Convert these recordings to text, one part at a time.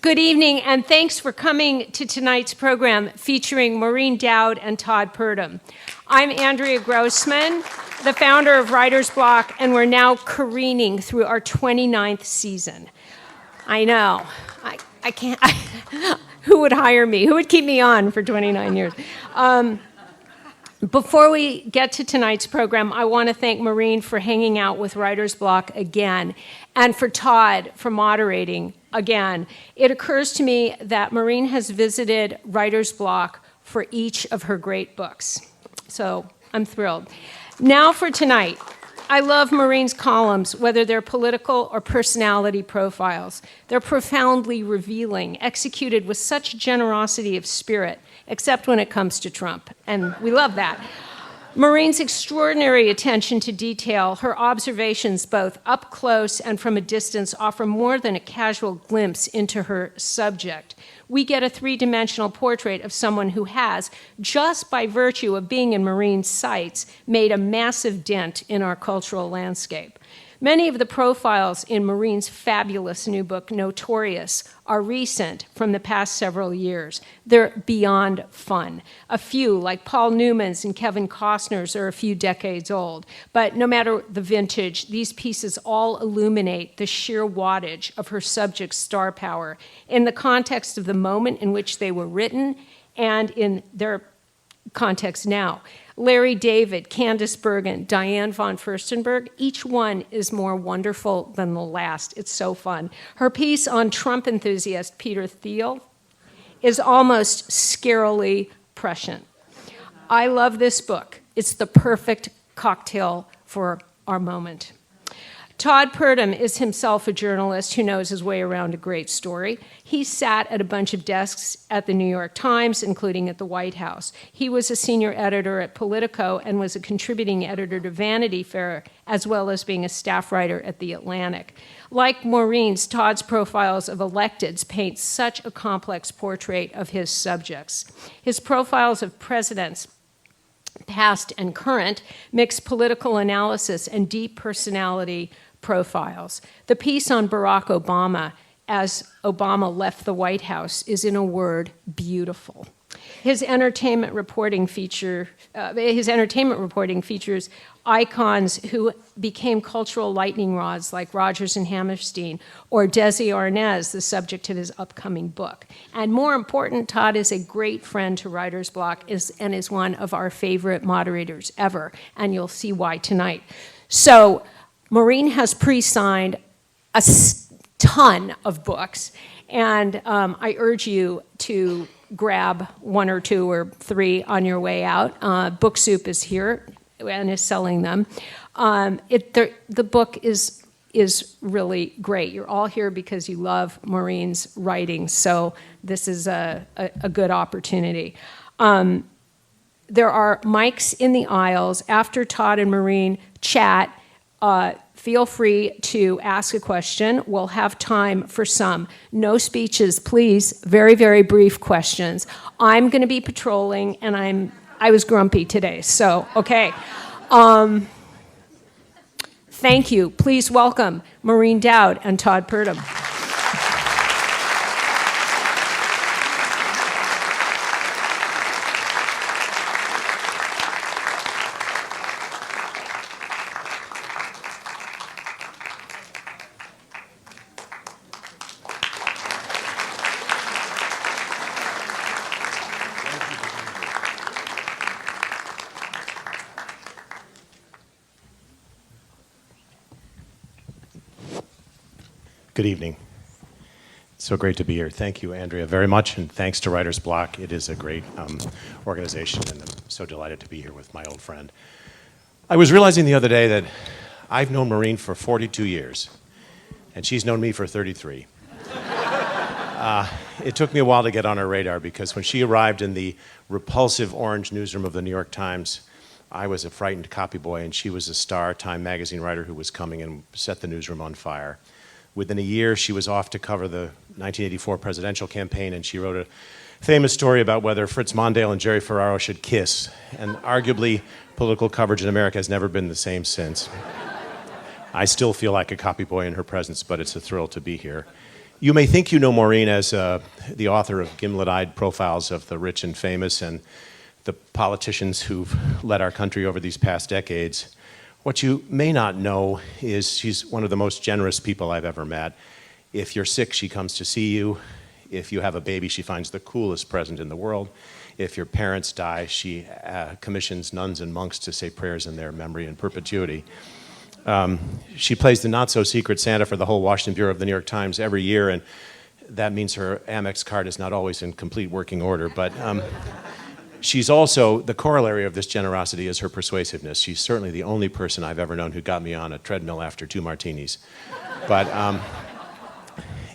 Good evening, and thanks for coming to tonight's program featuring Maureen Dowd and Todd Purdum. I'm Andrea Grossman, the founder of Writer's Block, and we're now careening through our 29th season. I know. I can't. Who would hire me? Who would keep me on for 29 years? Before we get to tonight's program, I want to thank Maureen for hanging out with Writer's Block again, and for Todd for moderating again. It occurs to me that Maureen has visited Writer's Block for each of her great books. So I'm thrilled. Now for tonight. I love Maureen's columns, whether they're political or personality profiles. They're profoundly revealing, executed with such generosity of spirit, except when it comes to Trump, and we love that. Maureen's extraordinary attention to detail, her observations both up close and from a distance offer more than a casual glimpse into her subject. We get a three-dimensional portrait of someone who has, just by virtue of being in Maureen's sights, made a massive dent in our cultural landscape. Many of the profiles in Maureen's fabulous new book, Notorious, are recent from the past several years. They're beyond fun. A few, like Paul Newman's and Kevin Costner's, are a few decades old. But no matter the vintage, these pieces all illuminate the sheer wattage of her subject's star power in the context of the moment in which they were written and in their context now. Larry David, Candice Bergen, Diane von Furstenberg, each one is more wonderful than the last. It's so fun. Her piece on Trump enthusiast Peter Thiel is almost scarily prescient. I love this book. It's the perfect cocktail for our moment. Todd Purdum is himself a journalist who knows his way around a great story. He sat at a bunch of desks at the New York Times, including at the White House. He was a senior editor at Politico and was a contributing editor to Vanity Fair, as well as being a staff writer at The Atlantic. Like Maureen's, Todd's profiles of electeds paint such a complex portrait of his subjects. His profiles of presidents, past and current, mix political analysis and deep personality profiles. The piece on Barack Obama as Obama left the White House is, in a word, beautiful. His entertainment reporting features icons who became cultural lightning rods like Rodgers and Hammerstein or Desi Arnaz, the subject of his upcoming book. And more important, Todd is a great friend to Writer's Block and is one of our favorite moderators ever, and you'll see why tonight. So Maureen has pre-signed a ton of books, and I urge you to grab one or two or three on your way out. Book Soup is here and is selling them. The book is really great. You're all here because you love Maureen's writing, so this is a good opportunity. There are mics in the aisles. After Todd and Maureen chat, feel free to ask a question. We'll have time for some. No speeches, please. Very, very brief questions. I'm going to be patrolling, and I was grumpy today, so okay. Thank you. Please welcome Maureen Dowd and Todd Purdum. Good evening. It's so great to be here. Thank you, Andrea, very much, and thanks to Writer's Block. It is a great organization, and I'm so delighted to be here with my old friend. I was realizing the other day that I've known Maureen for 42 years, and she's known me for 33. It took me a while to get on her radar, because when she arrived in the repulsive orange newsroom of the New York Times, I was a frightened copy boy, and she was a star Time magazine writer who was coming and set the newsroom on fire. Within a year, she was off to cover the 1984 presidential campaign, and she wrote a famous story about whether Fritz Mondale and Jerry Ferraro should kiss. And arguably, political coverage in America has never been the same since. I still feel like a copy boy in her presence, but it's a thrill to be here. You may think you know Maureen as the author of gimlet-eyed profiles of the rich and famous and the politicians who've led our country over these past decades. What you may not know is she's one of the most generous people I've ever met. If you're sick, she comes to see you. If you have a baby, she finds the coolest present in the world. If your parents die, she commissions nuns and monks to say prayers in their memory in perpetuity. She plays the not-so-secret Santa for the whole Washington Bureau of the New York Times every year, and that means her Amex card is not always in complete working order. But she's also, the corollary of this generosity is her persuasiveness. She's certainly the only person I've ever known who got me on a treadmill after 2 martinis. But,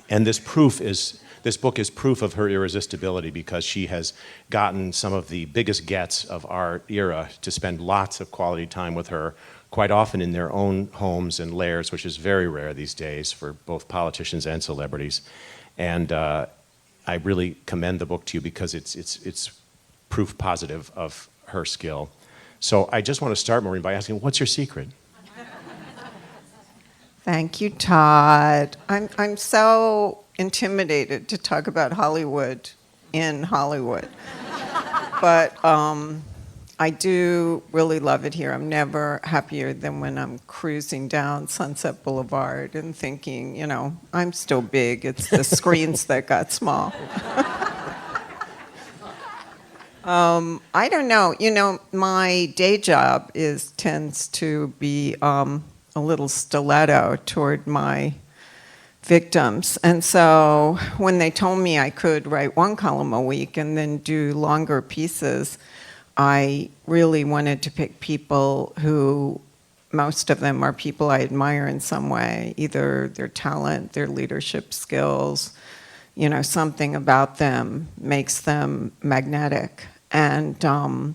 and this book is proof of her irresistibility because she has gotten some of the biggest gets of our era to spend lots of quality time with her, quite often in their own homes and lairs, which is very rare these days for both politicians and celebrities. And I really commend the book to you because it's proof positive of her skill. So I just want to start, Maureen, by asking, what's your secret? Thank you, Todd. I'm so intimidated to talk about Hollywood in Hollywood. But I do really love it here. I'm never happier than when I'm cruising down Sunset Boulevard and thinking, you know, I'm still big. It's the screens that got small. I don't know. You know, my day job tends to be a little stiletto toward my victims. And so when they told me I could write 1 column a week and then do longer pieces, I really wanted to pick people who, most of them are people I admire in some way, either their talent, their leadership skills, you know, something about them makes them magnetic. And but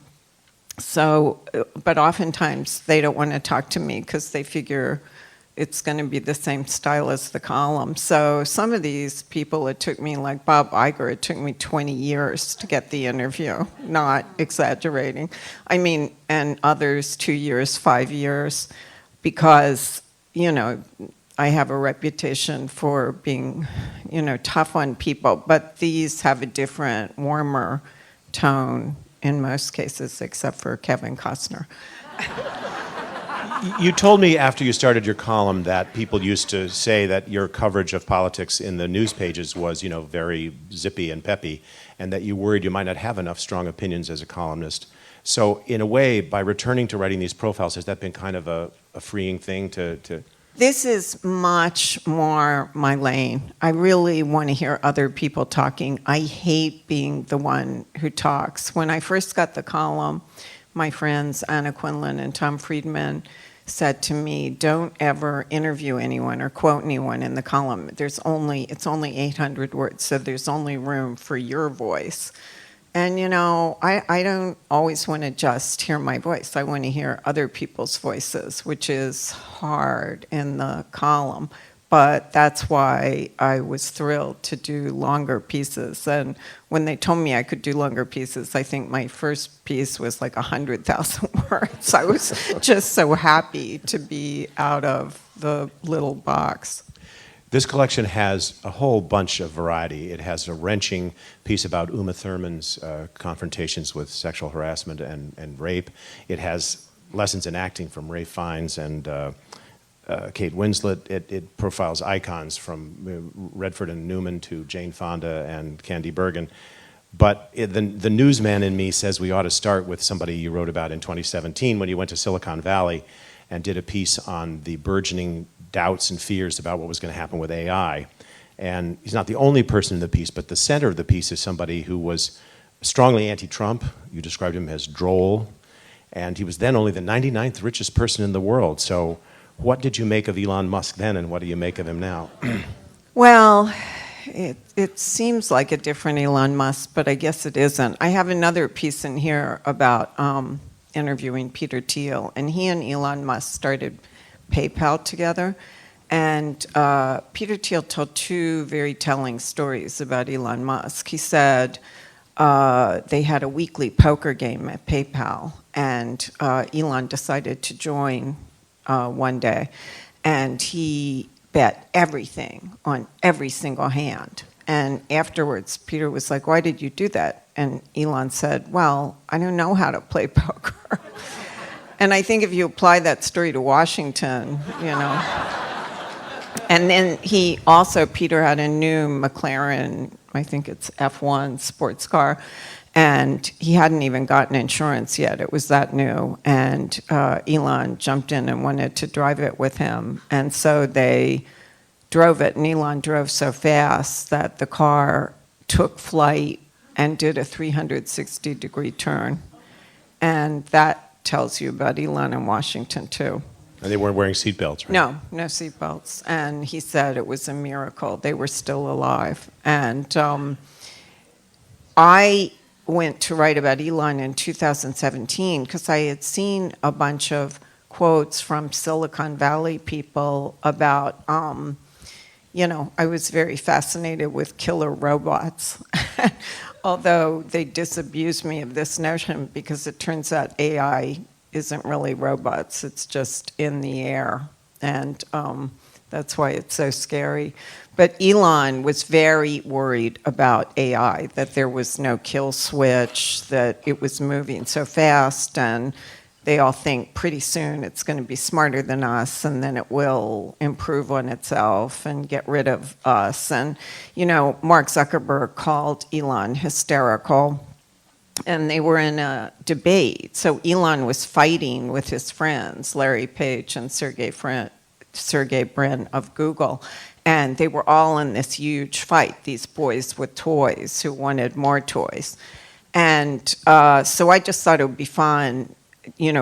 oftentimes they don't want to talk to me because they figure it's going to be the same style as the column. So some of these people, it took me, like Bob Iger, it took me 20 years to get the interview, not exaggerating. I mean, and others 2 years, 5 years, because, you know, I have a reputation for being, you know, tough on people, but these have a different, warmer tone in most cases, except for Kevin Costner. You told me after you started your column that people used to say that your coverage of politics in the news pages was, you know, very zippy and peppy, and that you worried you might not have enough strong opinions as a columnist. So in a way, by returning to writing these profiles, has that been kind of a freeing thing to... This is much more my lane. I really want to hear other people talking. I hate being the one who talks. When I first got the column, my friends Anna Quinlan and Tom Friedman said to me, don't ever interview anyone or quote anyone in the column. It's only 800 words, so there's only room for your voice. And you know, I don't always want to just hear my voice. I want to hear other people's voices, which is hard in the column. But that's why I was thrilled to do longer pieces. And when they told me I could do longer pieces, I think my first piece was like 100,000 words. I was just so happy to be out of the little box. This collection has a whole bunch of variety. It has a wrenching piece about Uma Thurman's confrontations with sexual harassment and rape. It has lessons in acting from Ralph Fiennes and Kate Winslet. It profiles icons from Redford and Newman to Jane Fonda and Candy Bergen. But the newsman in me says we ought to start with somebody you wrote about in 2017 when you went to Silicon Valley and did a piece on the burgeoning doubts and fears about what was going to happen with AI. And he's not the only person in the piece, but the center of the piece is somebody who was strongly anti-Trump. You described him as droll. And he was then only the 99th richest person in the world. So what did you make of Elon Musk then, and what do you make of him now? Well, it seems like a different Elon Musk, but I guess it isn't. I have another piece in here about interviewing Peter Thiel, and he and Elon Musk started PayPal together. And Peter Thiel told 2 very telling stories about Elon Musk. He said they had a weekly poker game at PayPal, and Elon decided to join one day. And he bet everything on every single hand. And afterwards, Peter was like, why did you do that? And Elon said, well, I don't know how to play poker. And I think if you apply that story to Washington, you know. And then Peter had a new McLaren, I think it's F1 sports car, and he hadn't even gotten insurance yet. It was that new. And Elon jumped in and wanted to drive it with him. And so they drove it, and Elon drove so fast that the car took flight and did a 360-degree turn. And that tells you about Elon in Washington, too. And they weren't wearing seatbelts, right? No seatbelts. And he said it was a miracle. They were still alive. And I went to write about Elon in 2017 because I had seen a bunch of quotes from Silicon Valley people about, I was very fascinated with killer robots. Although they disabused me of this notion because it turns out AI isn't really robots, it's just in the air. And that's why it's so scary. But Elon was very worried about AI, that there was no kill switch, that it was moving so fast, and they all think pretty soon it's going to be smarter than us, and then it will improve on itself and get rid of us. And, Mark Zuckerberg called Elon hysterical, and they were in a debate. So Elon was fighting with his friends, Larry Page and Sergey Brin of Google, and they were all in this huge fight, these boys with toys who wanted more toys. And so I just thought it would be fun,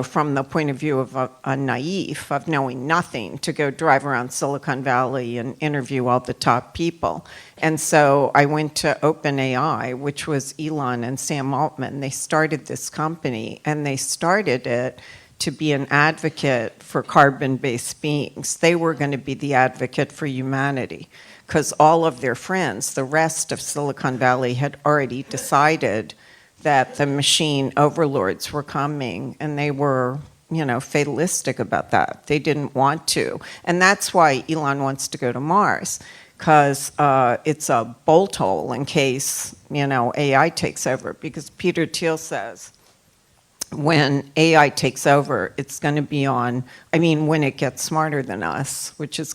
from the point of view of a naive, of knowing nothing, to go drive around Silicon Valley and interview all the top people. And so I went to OpenAI, which was Elon and Sam Altman. They started this company, and they started it to be an advocate for carbon-based beings. They were going to be the advocate for humanity, because all of their friends, the rest of Silicon Valley, had already decided that the machine overlords were coming, and they were, fatalistic about that. They didn't want to. And that's why Elon wants to go to Mars, because it's a bolt hole in case, AI takes over. Because Peter Thiel says, when AI takes over, it's going to be when it gets smarter than us, which is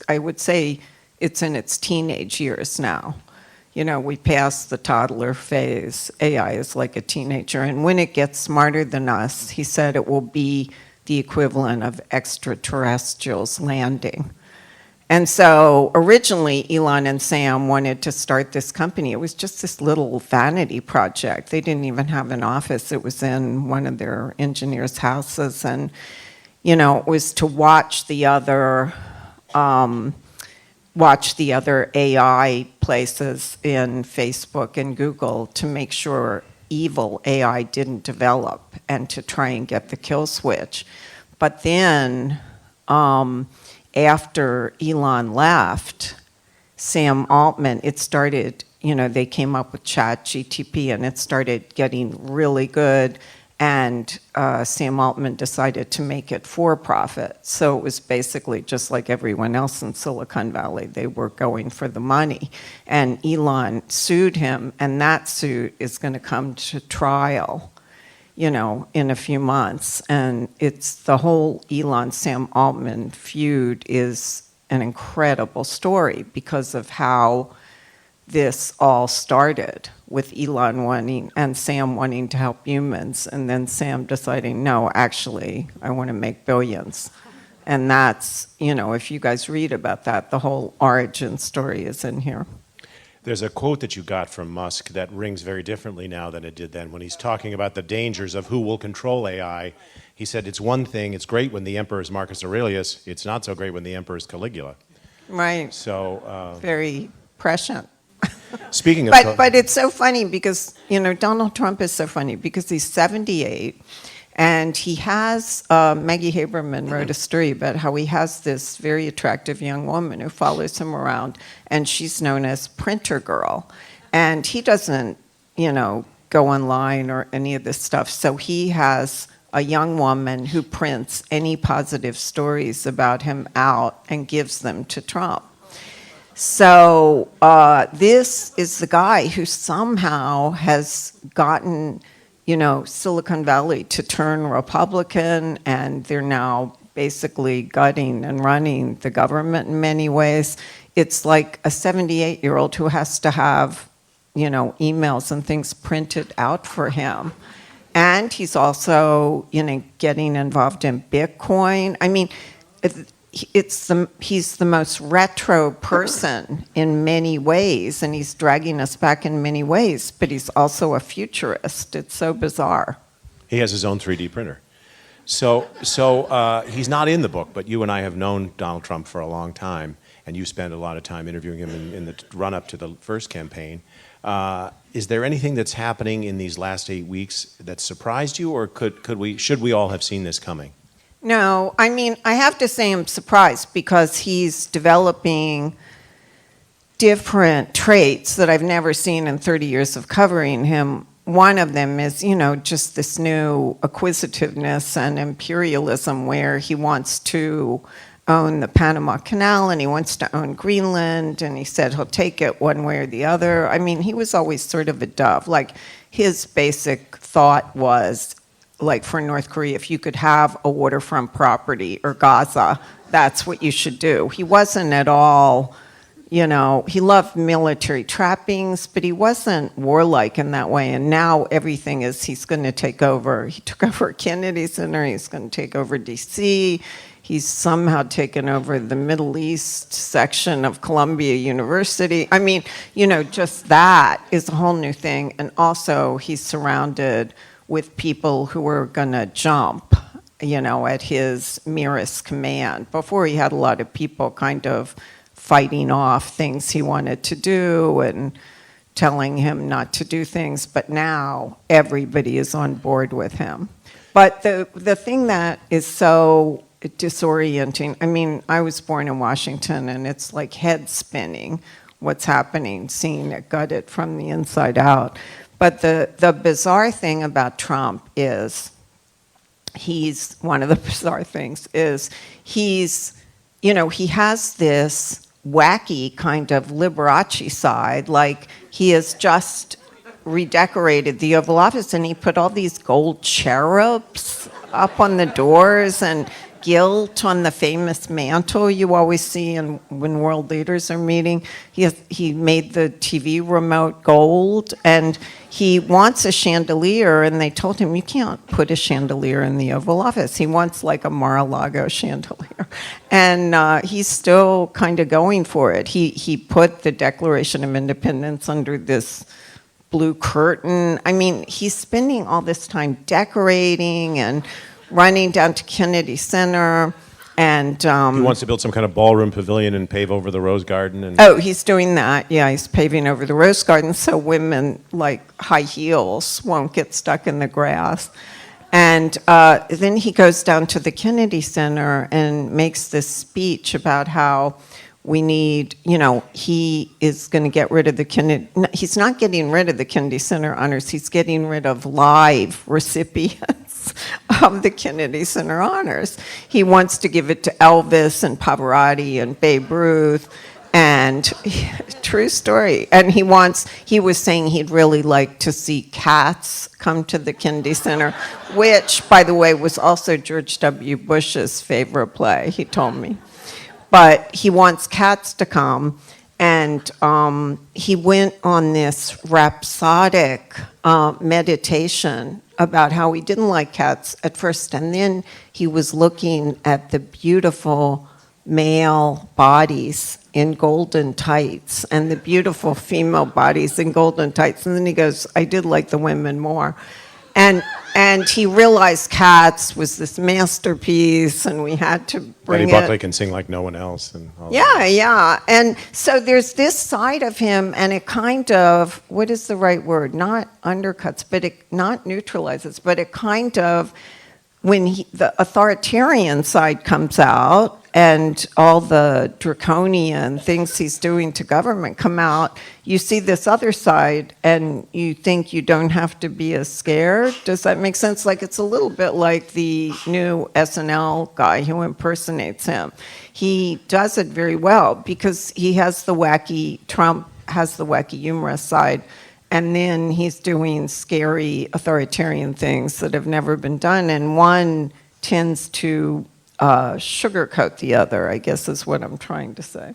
I would say it's in its teenage years now. We passed the toddler phase. AI is like a teenager. And when it gets smarter than us, he said it will be the equivalent of extraterrestrials landing. And so originally, Elon and Sam wanted to start this company. It was just this little vanity project. They didn't even have an office. It was in one of their engineers' houses. And, it was to watch the other AI places in Facebook and Google to make sure evil AI didn't develop and to try and get the kill switch. But then after Elon left, Sam Altman, it started, they came up with ChatGPT, and it started getting really good. And Sam Altman decided to make it for profit. So it was basically just like everyone else in Silicon Valley. They were going for the money. And Elon sued him, and that suit is going to come to trial, in a few months. And it's the whole Elon-Sam Altman feud is an incredible story because of how this all started, with Elon wanting and Sam wanting to help humans, and then Sam deciding, no, actually, I want to make billions. And that's, if you guys read about that, the whole origin story is in here. There's a quote that you got from Musk that rings very differently now than it did then. When he's talking about the dangers of who will control AI, he said, it's one thing, it's great when the emperor is Marcus Aurelius, it's not so great when the emperor is Caligula. Right. So very prescient. Speaking of, but it's so funny because Donald Trump is so funny because he's 78, and he has Maggie Haberman wrote a story about how he has this very attractive young woman who follows him around, and she's known as Printer Girl, and he doesn't go online or any of this stuff. So he has a young woman who prints any positive stories about him out and gives them to Trump. So this is the guy who somehow has gotten, Silicon Valley to turn Republican, and they're now basically gutting and running the government in many ways. It's like a 78-year-old who has to have, emails and things printed out for him. And he's also, getting involved in Bitcoin. I mean, he's the most retro person in many ways, and he's dragging us back in many ways, but he's also a futurist. It's so bizarre. He has his own 3D printer. So he's not in the book, but you and I have known Donald Trump for a long time, and you spent a lot of time interviewing him in the run-up to the first campaign. Is there anything that's happening in these last 8 weeks that surprised you, or should we all have seen this coming? No, I mean, I have to say I'm surprised because he's developing different traits that I've never seen in 30 years of covering him. One of them is, just this new acquisitiveness and imperialism where he wants to own the Panama Canal and he wants to own Greenland, and he said he'll take it one way or the other. I mean, he was always sort of a dove. Like, his basic thought was, like, for North Korea, if you could have a waterfront property, or Gaza, that's what you should do. He wasn't at all, he loved military trappings, but he wasn't warlike in that way. And now everything is, he's going to take over. He took over Kennedy Center, he's going to take over DC. He's somehow taken over the Middle East section of Columbia University. I mean, just that is a whole new thing. And also, he's surrounded with people who are going to jump, at his merest command. Before, he had a lot of people kind of fighting off things he wanted to do and telling him not to do things. But now, everybody is on board with him. But the thing that is so disorienting, I mean, I was born in Washington, and it's like head spinning what's happening, seeing it gutted from the inside out. But the bizarre thing about Trump is one of the bizarre things is he has this wacky kind of Liberace side. Like, he has just redecorated the Oval Office, and he put all these gold cherubs up on the doors and gilt on the famous mantle you always see when world leaders are meeting. He made the TV remote gold, and he wants a chandelier, and they told him, you can't put a chandelier in the Oval Office. He wants like a Mar-a-Lago chandelier. And he's still kind of going for it. He put the Declaration of Independence under this blue curtain. I mean, he's spending all this time decorating and running down to Kennedy Center, and he wants to build some kind of ballroom pavilion and pave over the Rose Garden. Oh, he's doing that. Yeah, he's paving over the Rose Garden so women like high heels won't get stuck in the grass. And then he goes down to the Kennedy Center and makes this speech about how we need, he is going to get rid of the Kennedy. No, he's not getting rid of the Kennedy Center honors. He's getting rid of live recipients of the Kennedy Center honors. He wants to give it to Elvis and Pavarotti and Babe Ruth, and true story. And he was saying he'd really like to see Cats come to the Kennedy Center, which, by the way, was also George W. Bush's favorite play, he told me. But he wants Cats to come, and he went on this rhapsodic meditation about how he didn't like cats at first, and then he was looking at the beautiful male bodies in golden tights and the beautiful female bodies in golden tights, and then he goes, I did like the women more. And he realized Cats was this masterpiece, and we had to bring Betty Buckley can sing like no one else. And all that. Yeah. And so there's this side of him, and it kind of, what is the right word? Not undercuts, but it not neutralizes, but it kind of when the authoritarian side comes out and all the draconian things he's doing to government come out, you see this other side and you think you don't have to be as scared. Does that make sense? Like, it's a little bit like the new SNL guy who impersonates him. He does it very well because he has the wacky, Trump has the wacky humorous side, and then he's doing scary authoritarian things that have never been done, and one tends to sugarcoat the other, I guess is what I'm trying to say.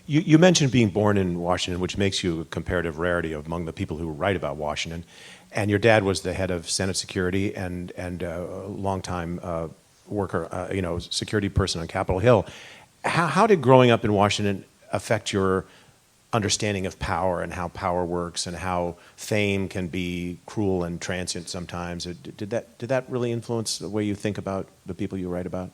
You mentioned being born in Washington, which makes you a comparative rarity among the people who write about Washington. And your dad was the head of Senate Security and a longtime worker, security person on Capitol Hill. How did growing up in Washington affect your understanding of power and how power works and how fame can be cruel and transient sometimes? Did that really influence the way you think about the people you write about?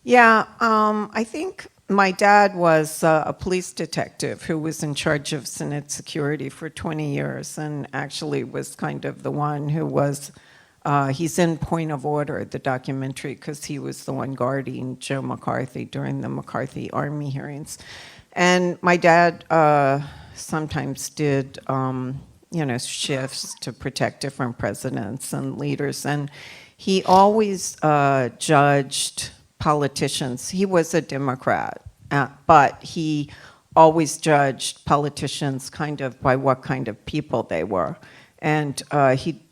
Yeah, I think my dad was a police detective who was in charge of Senate security for 20 years and actually was kind of the one who was, he's in Point of Order, the documentary, because he was the one guarding Joe McCarthy during the McCarthy Army hearings. And my dad sometimes did, shifts to protect different presidents and leaders. And he always judged politicians. He was a Democrat, but he always judged politicians kind of by what kind of people they were. And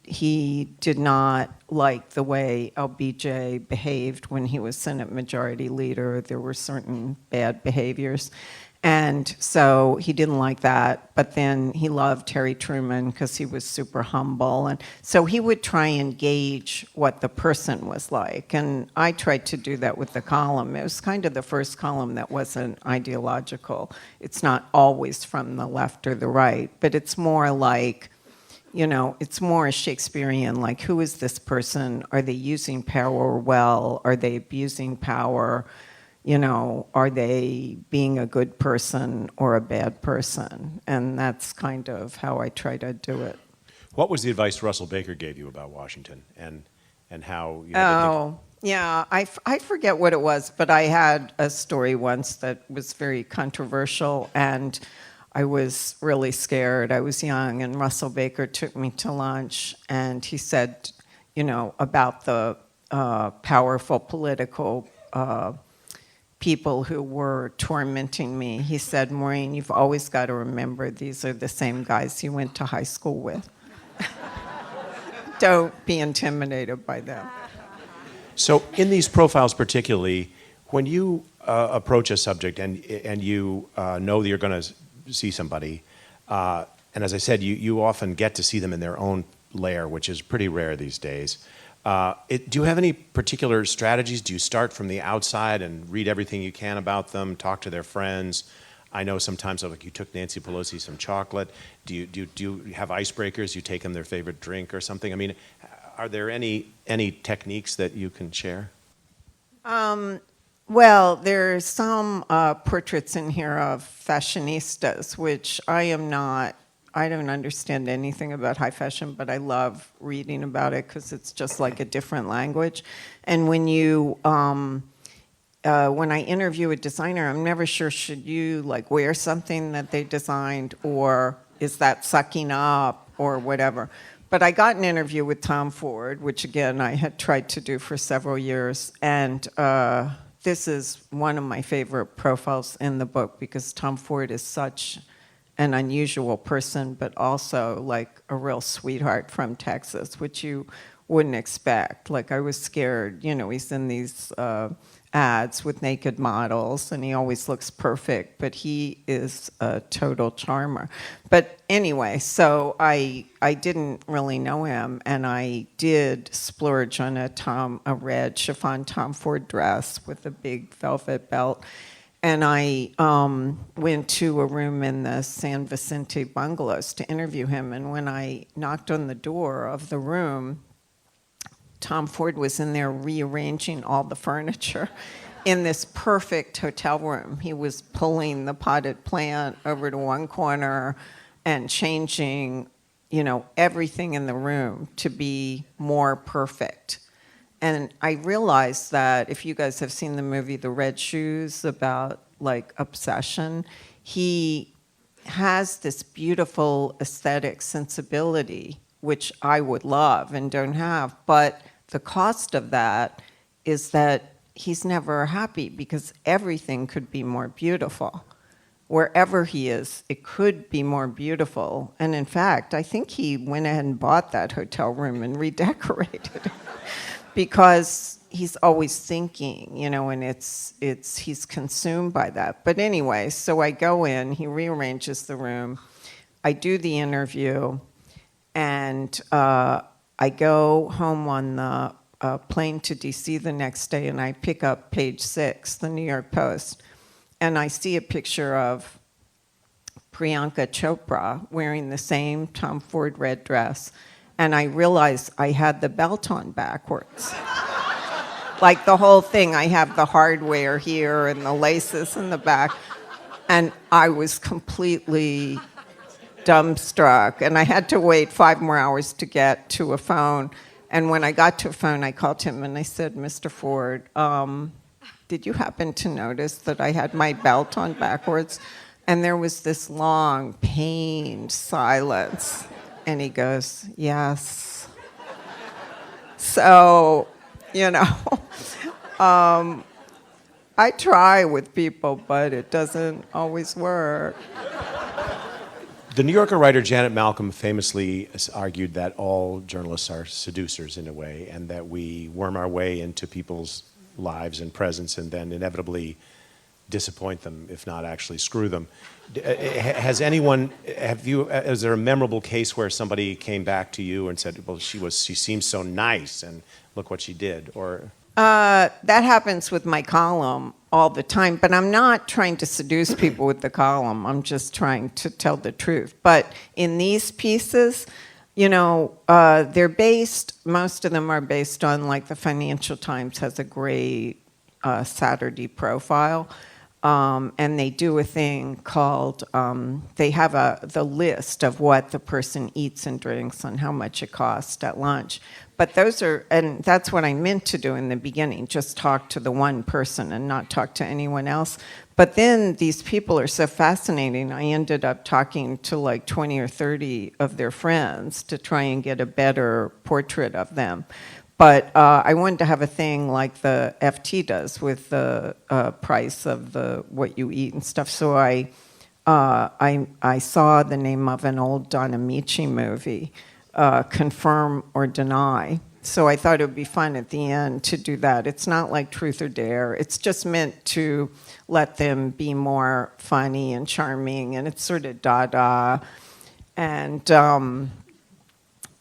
he did not like the way LBJ behaved when he was Senate Majority Leader. There were certain bad behaviors. And so he didn't like that, but then he loved Harry Truman because he was super humble. And so he would try and gauge what the person was like. And I tried to do that with the column. It was kind of the first column that wasn't ideological. It's not always from the left or the right, but it's more like, it's more Shakespearean, like, who is this person? Are they using power well? Are they abusing power? Are they being a good person or a bad person? And that's kind of how I try to do it. What was the advice Russell Baker gave you about Washington and how you Yeah, I forget what it was, but I had a story once that was very controversial, and I was really scared. I was young, and Russell Baker took me to lunch, and he said, about the powerful political people who were tormenting me. He said, Maureen, you've always got to remember these are the same guys you went to high school with. Don't be intimidated by them. So in these profiles particularly, when you approach a subject and you know that you're going to see somebody, and as I said, you often get to see them in their own layer, which is pretty rare these days. Do you have any particular strategies? Do you start from the outside and read everything you can about them, talk to their friends? I know sometimes, like, you took Nancy Pelosi some chocolate. Do you have icebreakers? You take them their favorite drink or something? I mean, are there any techniques that you can share? Well, there's some portraits in here of fashionistas, which I don't understand anything about high fashion, but I love reading about it because it's just like a different language. And when I interview a designer, I'm never sure, should you like wear something that they designed, or is that sucking up or whatever. But I got an interview with Tom Ford, which again I had tried to do for several years, and this is one of my favorite profiles in the book because Tom Ford is such an unusual person, but also like a real sweetheart from Texas, which you wouldn't expect. Like, I was scared, he's in these ads with naked models and he always looks perfect, but he is a total charmer. But anyway, so I didn't really know him, and I did splurge on a red chiffon Tom Ford dress with a big velvet belt. And I went to a room in the San Vicente bungalows to interview him. And when I knocked on the door of the room, Tom Ford was in there rearranging all the furniture in this perfect hotel room. He was pulling the potted plant over to one corner and changing, everything in the room to be more perfect. And I realized that if you guys have seen the movie The Red Shoes about like obsession, he has this beautiful aesthetic sensibility, which I would love and don't have. But the cost of that is that he's never happy because everything could be more beautiful. Wherever he is, it could be more beautiful. And in fact, I think he went ahead and bought that hotel room and redecorated it because he's always thinking, you know, and he's consumed by that. But anyway, so I go in, he rearranges the room, I do the interview, and I go home on the plane to DC the next day, and I pick up page 6, the New York Post, and I see a picture of Priyanka Chopra wearing the same Tom Ford red dress, and I realize I had the belt on backwards. Like the whole thing, I have the hardware here and the laces in the back, and I was completely dumbstruck, and I had to wait 5 more hours to get to a phone. And when I got to a phone, I called him and I said, Mr. Ford, did you happen to notice that I had my belt on backwards? And there was this long, pained silence. And he goes, yes. So, you know, I try with people, but it doesn't always work. The New Yorker writer Janet Malcolm famously argued that all journalists are seducers in a way, and that we worm our way into people's lives and presence and then inevitably disappoint them, if not actually screw them. Is there a memorable case where somebody came back to you and said, well, she seems so nice and look what she did? Or that happens with my column all the time, but I'm not trying to seduce people with the column. I'm just trying to tell the truth. But in these pieces, you know, most of them are based on, like, the Financial Times has a great Saturday profile. And they do a thing called, they have the list of what the person eats and drinks and how much it costs at lunch. But and that's what I meant to do in the beginning, just talk to the one person and not talk to anyone else. But then these people are so fascinating, I ended up talking to like 20 or 30 of their friends to try and get a better portrait of them. But I wanted to have a thing like the FT does with the price of what you eat and stuff. So I saw the name of an old Don Amici movie, Confirm or Deny. So I thought it would be fun at the end to do that. It's not like Truth or Dare. It's just meant to let them be more funny and charming, and it's sort of Dada. And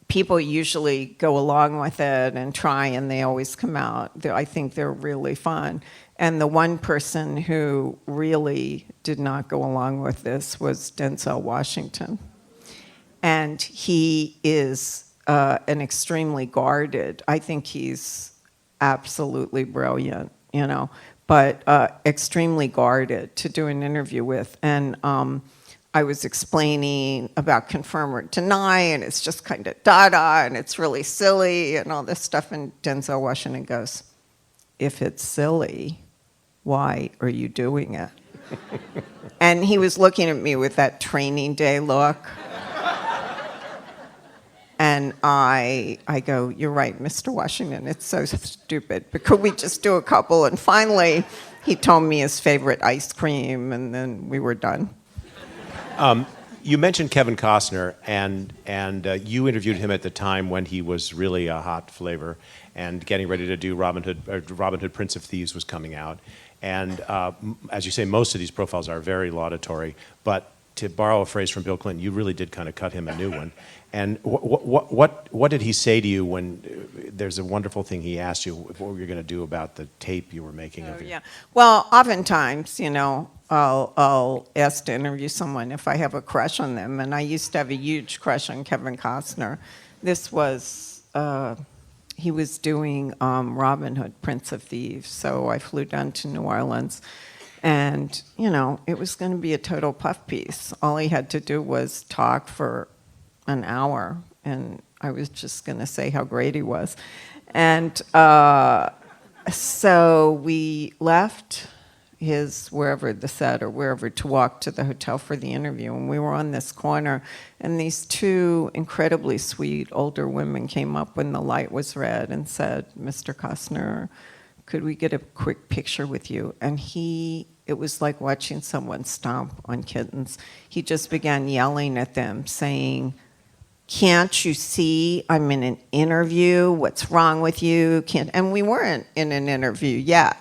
people usually go along with it and try, and they always come out. I think they're really fun. And the one person who really did not go along with this was Denzel Washington. And he is an extremely guarded, I think he's absolutely brilliant, you know, but extremely guarded to do an interview with. And I was explaining about confirm or deny, and it's just kind of Dada, and it's really silly, and all this stuff. And Denzel Washington goes, if it's silly, why are you doing it? And he was looking at me with that Training Day look. And I go, you're right, Mr. Washington, it's so stupid, but could we just do a couple? And finally, he told me his favorite ice cream, and then we were done. You mentioned Kevin Costner, and you interviewed him at the time when he was really a hot flavor and getting ready to do Robin Hood, Prince of Thieves was coming out. And as you say, most of these profiles are very laudatory, but to borrow a phrase from Bill Clinton, you really did kind of cut him a new one. And what did he say to you when there's a wonderful thing he asked you, what were you going to do about the tape you were making of you? Yeah. Well, oftentimes, you know, I'll ask to interview someone if I have a crush on them, and I used to have a huge crush on Kevin Costner. This was, he was doing Robin Hood, Prince of Thieves, so I flew down to New Orleans. And, you know, it was going to be a total puff piece. All he had to do was talk for an hour, and I was just going to say how great he was. And so we left his wherever the set or wherever to walk to the hotel for the interview, and we were on this corner, and these two incredibly sweet older women came up when the light was red and said, "Mr. Costner, could we get a quick picture with you?" And it was like watching someone stomp on kittens. He just began yelling at them, saying, "Can't you see I'm in an interview? What's wrong with you? And we weren't in an interview yet.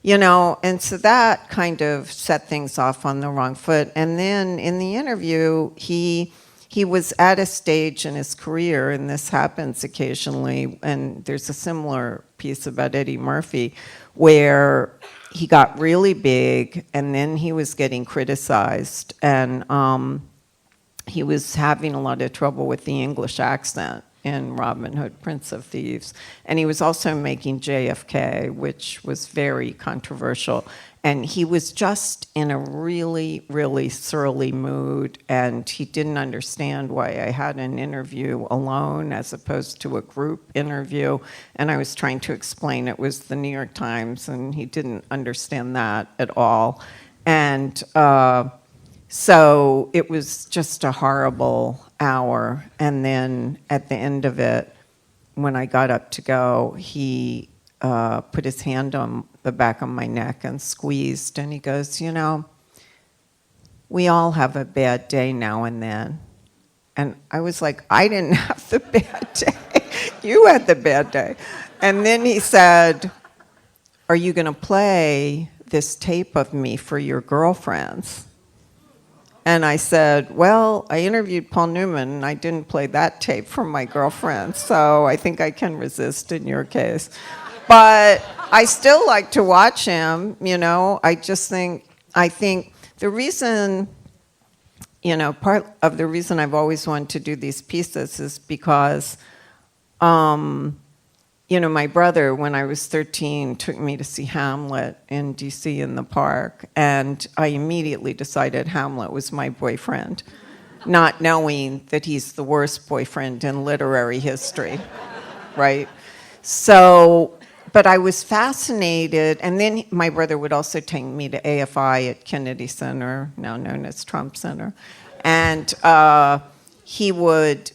And so that kind of set things off on the wrong foot. And then in the interview, he was at a stage in his career, and this happens occasionally, and there's a similar piece about Eddie Murphy, where he got really big, and then he was getting criticized, and he was having a lot of trouble with the English accent in Robin Hood, Prince of Thieves. And he was also making JFK, which was very controversial. And he was just in a really, really surly mood, and he didn't understand why I had an interview alone as opposed to a group interview. And I was trying to explain it was the New York Times, and he didn't understand that at all. And so it was just a horrible hour. And then at the end of it, when I got up to go, he put his hand on the back of my neck and squeezed, and he goes, "We all have a bad day now and then." And I was like, "I didn't have the bad day. You had the bad day." And then he said, "Are you going to play this tape of me for your girlfriends?" And I said, "Well, I interviewed Paul Newman, and I didn't play that tape for my girlfriend, so I think I can resist in your case." But I still like to watch him, I think the reason, part of the reason I've always wanted to do these pieces is because, my brother, when I was 13, took me to see Hamlet in D.C. in the park, and I immediately decided Hamlet was my boyfriend, not knowing that he's the worst boyfriend in literary history, right? So, but I was fascinated, and then my brother would also take me to AFI at Kennedy Center, now known as Trump Center, and he would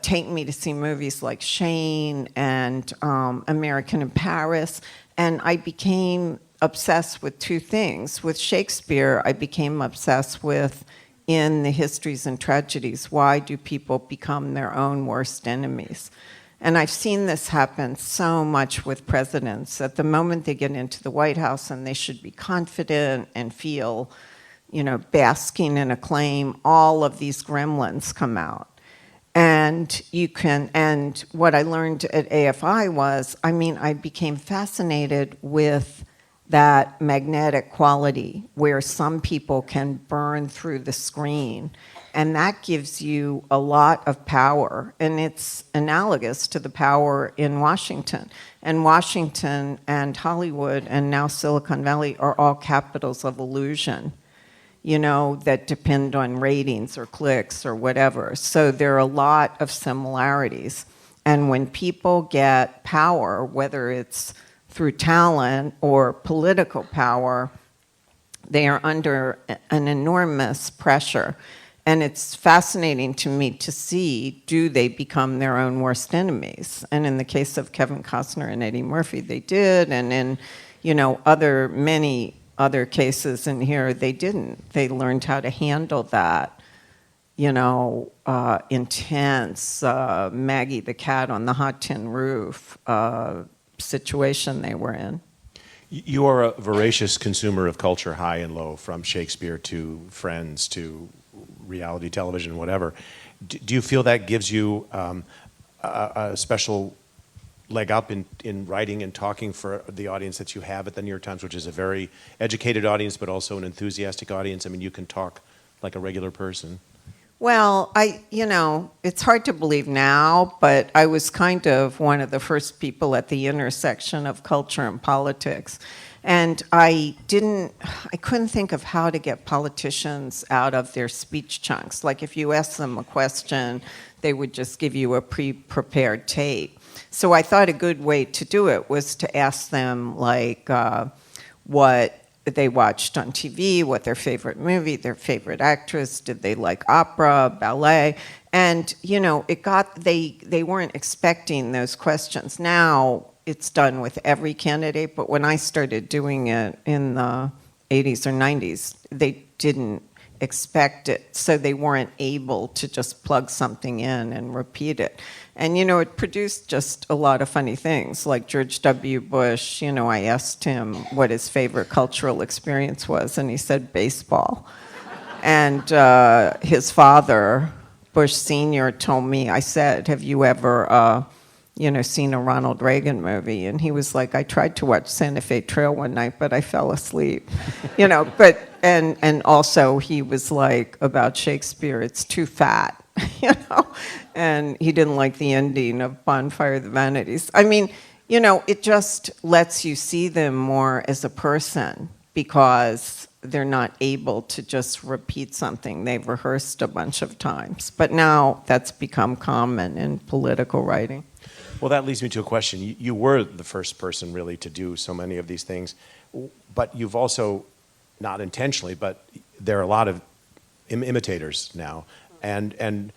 take me to see movies like Shane and American in Paris, and I became obsessed with two things. With Shakespeare, I became obsessed with, in the histories and tragedies, why do people become their own worst enemies? And I've seen this happen so much with presidents. At the moment they get into the White House and they should be confident and feel, basking in acclaim, all of these gremlins come out. And what I learned at AFI was, I became fascinated with that magnetic quality where some people can burn through the screen. And that gives you a lot of power. And it's analogous to the power in Washington. And Washington and Hollywood and now Silicon Valley are all capitals of illusion, that depend on ratings or clicks or whatever. So there are a lot of similarities. And when people get power, whether it's through talent or political power, they are under an enormous pressure. And it's fascinating to me to see, do they become their own worst enemies? And in the case of Kevin Costner and Eddie Murphy, they did. And in, many other cases in here, they didn't. They learned how to handle that, intense Maggie the cat on the hot tin roof situation they were in. You are a voracious consumer of culture, high and low, from Shakespeare to Friends to reality television, whatever. Do you feel that gives you a special leg up in writing and talking for the audience that you have at the New York Times, which is a very educated audience, but also an enthusiastic audience? You can talk like a regular person. Well, it's hard to believe now, but I was kind of one of the first people at the intersection of culture and politics. And I couldn't think of how to get politicians out of their speech chunks. Like if you asked them a question, they would just give you a pre-prepared tape. So I thought a good way to do it was to ask them, like, what they watched on TV, what their favorite movie, their favorite actress, did they like opera, ballet? And, you know, they weren't expecting those questions. Now it's done with every candidate, but when I started doing it in the 80s or 90s, they didn't expect it, so they weren't able to just plug something in and repeat it. And, you know, it produced just a lot of funny things. Like George W. Bush, you know, I asked him what his favorite cultural experience was, and he said baseball. And his father, Bush Sr., told me, I said, have you ever, you know, seen a Ronald Reagan movie? And he was like, I tried to watch Santa Fe Trail one night, but I fell asleep. You know, but, and also he was like, about Shakespeare, it's too fat. You know, and he didn't like the ending of Bonfire of the Vanities. I mean, you know, it just lets you see them more as a person because they're not able to just repeat something they've rehearsed a bunch of times. But now that's become common in political writing. Well, that leads me to a question. You were the first person really to do so many of these things, but you've also, not intentionally, but there are a lot of imitators now. And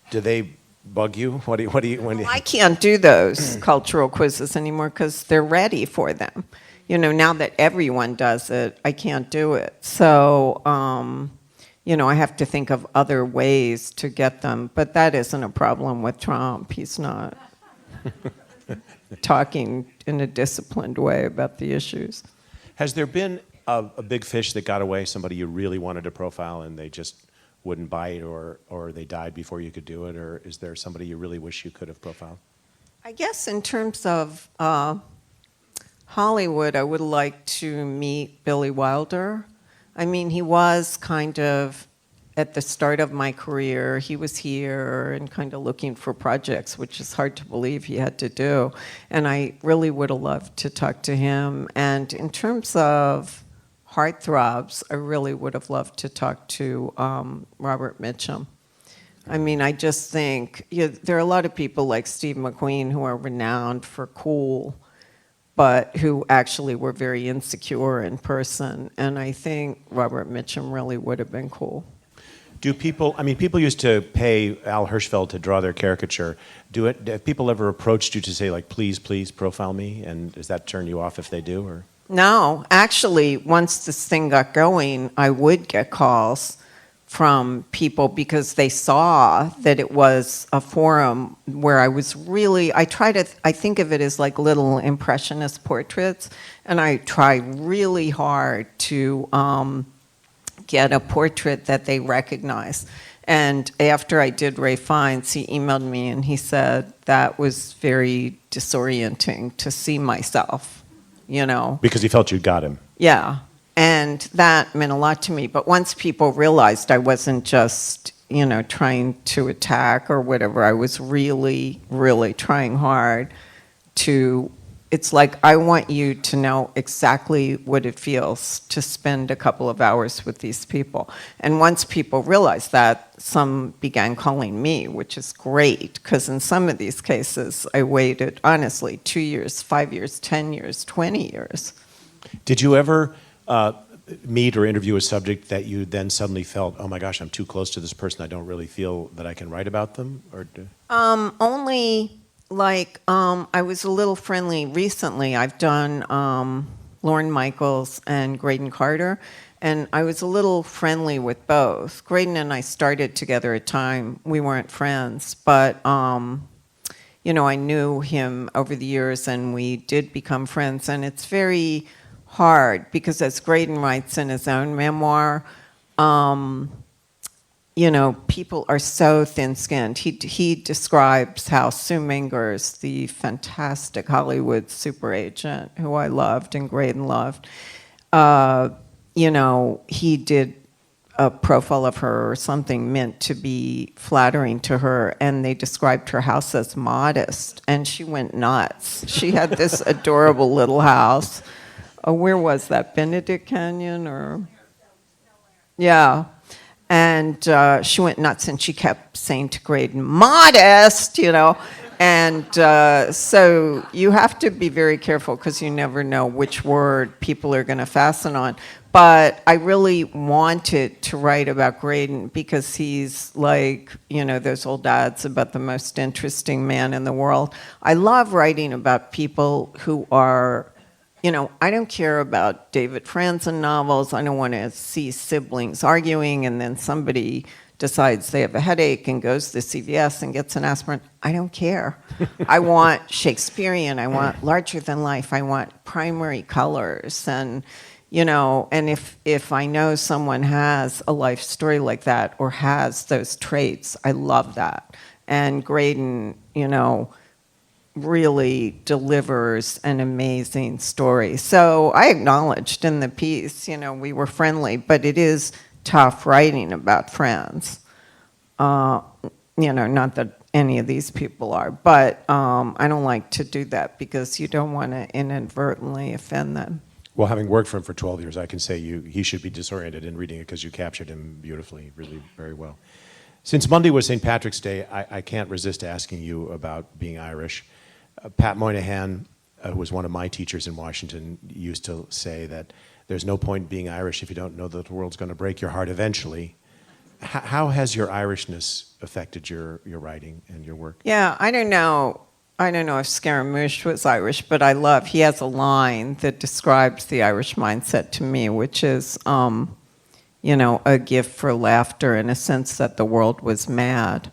do they bug you? What do you when you... I can't do those cultural quizzes anymore because they're ready for them. You know, now that everyone does it, I can't do it. So, you know, I have to think of other ways to get them. But that isn't a problem with Trump. He's not talking in a disciplined way about the issues. Has there been a big fish that got away, somebody you really wanted to profile and they just wouldn't bite, or they died before you could do it? Or is there somebody you really wish you could have profiled? I guess in terms of Hollywood, I would like to meet Billy Wilder. I mean, he was kind of, at the start of my career, he was here and kind of looking for projects, which is hard to believe he had to do. And I really would have loved to talk to him. And in terms of heartthrobs, I really would have loved to talk to Robert Mitchum. I mean, I just think there are a lot of people like Steve McQueen who are renowned for cool, but who actually were very insecure in person. And I think Robert Mitchum really would have been cool. Do people, I mean, people used to pay Al Hirschfeld to draw their caricature. Have people ever approached you to say, like, please profile me? And does that turn you off if they do, or? No, actually, once this thing got going, I would get calls from people because they saw that it was a forum where I was really, I think of it as like little impressionist portraits, and I try really hard to get a portrait that they recognize. And after I did Ray Fiennes, he emailed me and he said that was very disorienting to see myself. You know. Because he felt you got him. Yeah. And that meant a lot to me. But once people realized I wasn't just, you know, trying to attack or whatever, I was really, really trying hard to, it's like, I want you to know exactly what it feels to spend a couple of hours with these people. And once people realized that, some began calling me, which is great, because in some of these cases, I waited, honestly, 2 years, 5 years, 10 years, 20 years. Did you ever meet or interview a subject that you then suddenly felt, oh my gosh, I'm too close to this person, I don't really feel that I can write about them? Or only... Like, I was a little friendly recently. I've done Lorne Michaels and Graydon Carter, and I was a little friendly with both. Graydon and I started together at a time. We weren't friends, but, you know, I knew him over the years, and we did become friends. And it's very hard, because as Graydon writes in his own memoir, you know, people are so thin-skinned. He describes how Sue Mingers, the fantastic Hollywood super agent who I loved and Graydon loved, you know, he did a profile of her or something meant to be flattering to her, and they described her house as modest, and she went nuts. She had this adorable little house. Oh, where was that? Benedict Canyon or? Yeah. And she went nuts, and she kept saying to Graydon, modest, you know. And so you have to be very careful because you never know which word people are going to fasten on. But I really wanted to write about Graydon because he's like, you know, those old ads about the most interesting man in the world. I love writing about people who are, you know, I don't care about David Franzen novels. I don't want to see siblings arguing and then somebody decides they have a headache and goes to CVS and gets an aspirin. I don't care. I want Shakespearean. I want larger than life. I want primary colors. And, you know, and if I know someone has a life story like that or has those traits, I love that. And Graydon, you know, really delivers an amazing story. So I acknowledged in the piece, you know, we were friendly, but it is tough writing about friends. You know, not that any of these people are, but I don't like to do that because you don't want to inadvertently offend them. Well, having worked for him for 12 years, I can say he should be disoriented in reading it because you captured him beautifully, really very well. Since Monday was St. Patrick's Day, I can't resist asking you about being Irish. Pat Moynihan, who was one of my teachers in Washington, used to say that there's no point being Irish if you don't know that the world's going to break your heart eventually. How has your Irishness affected your writing and your work? Yeah, I don't know if Scaramouche was Irish, but he has a line that describes the Irish mindset to me, which is, you know, a gift for laughter in a sense that the world was mad.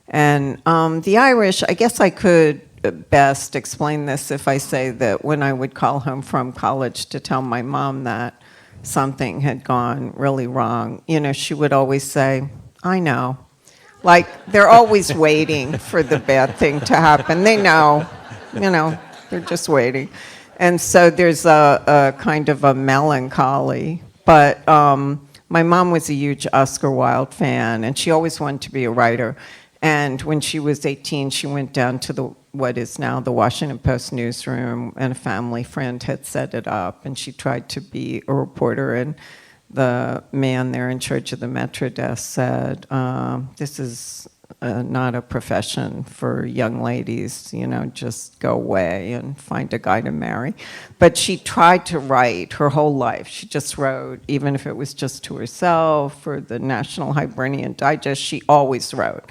And the Irish, I guess I could best explain this if I say that when I would call home from college to tell my mom that something had gone really wrong, you know, she would always say, I know. Like, they're always waiting for the bad thing to happen. They know, you know, they're just waiting. And so there's a kind of a melancholy. But my mom was a huge Oscar Wilde fan, and she always wanted to be a writer. And when she was 18, she went down to what is now the Washington Post newsroom, and a family friend had set it up, and she tried to be a reporter, and the man there in charge of the Metro desk said, this is not a profession for young ladies, you know, just go away and find a guy to marry. But she tried to write her whole life. She just wrote, even if it was just to herself or the National Hibernian Digest, she always wrote.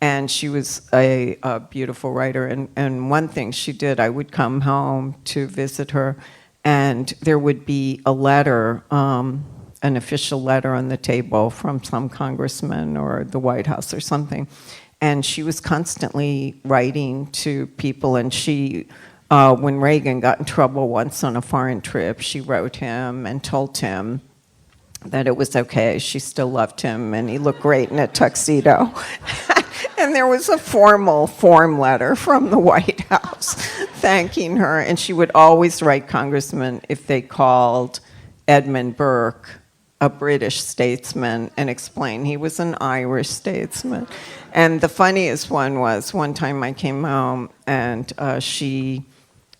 And she was a beautiful writer. And one thing she did, I would come home to visit her, and there would be a letter, an official letter on the table from some congressman or the White House or something. And she was constantly writing to people. And she, when Reagan got in trouble once on a foreign trip, she wrote him and told him that it was okay. She still loved him, and he looked great in a tuxedo. And there was a form letter from the White House thanking her. And she would always write congressmen if they called Edmund Burke a British statesman and explain he was an Irish statesman. And the funniest one was one time I came home and she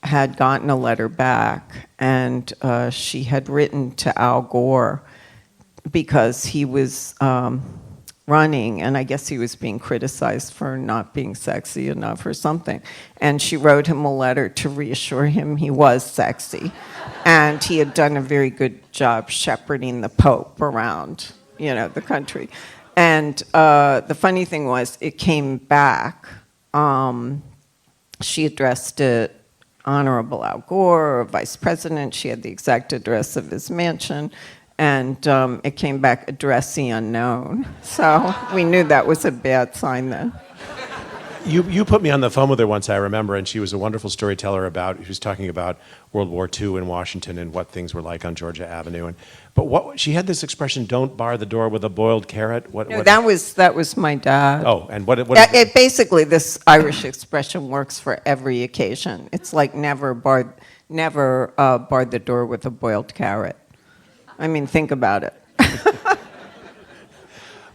had gotten a letter back, and she had written to Al Gore because he was running, and I guess he was being criticized for not being sexy enough or something. And she wrote him a letter to reassure him he was sexy. And he had done a very good job shepherding the Pope around, you know, the country. And the funny thing was, it came back. She addressed it Honorable Al Gore, or Vice President. She had the exact address of his mansion. And it came back addressee unknown. So we knew that was a bad sign then. You put me on the phone with her once, I remember, and she was a wonderful storyteller she was talking about World War II in Washington and what things were like on Georgia Avenue. But she had this expression, don't bar the door with a boiled carrot. That was my dad. Oh, and what basically, this Irish expression works for every occasion. It's like never bar the door with a boiled carrot. I mean, think about it.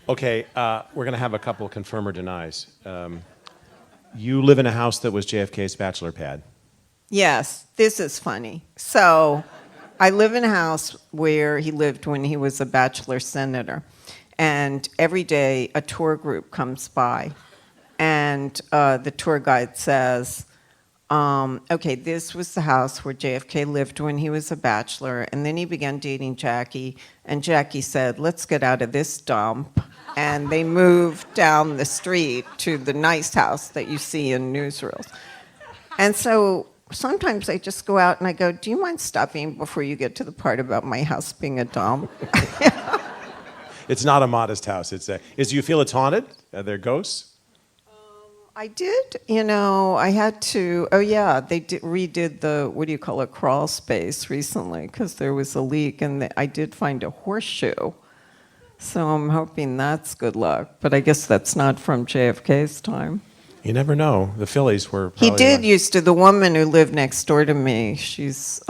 Okay, we're going to have a couple confirm or denies. You live in a house that was JFK's bachelor pad. Yes, this is funny. So I live in a house where he lived when he was a bachelor senator. And every day a tour group comes by. And And the tour guide says, okay, this was the house where JFK lived when he was a bachelor, and then he began dating Jackie, and Jackie said, let's get out of this dump. And they moved down the street to the nice house that you see in newsreels. And so sometimes I just go out and I go, do you mind stopping before you get to the part about my house being a dump? It's not a modest house. Do you feel it's haunted? Are there ghosts? I did, I had to, they redid the, what do you call it, crawl space recently because there was a leak, and I did find a horseshoe. So I'm hoping that's good luck, but I guess that's not from JFK's time. You never know. The Phillies were probably... He did used to, the woman who lived next door to me, she's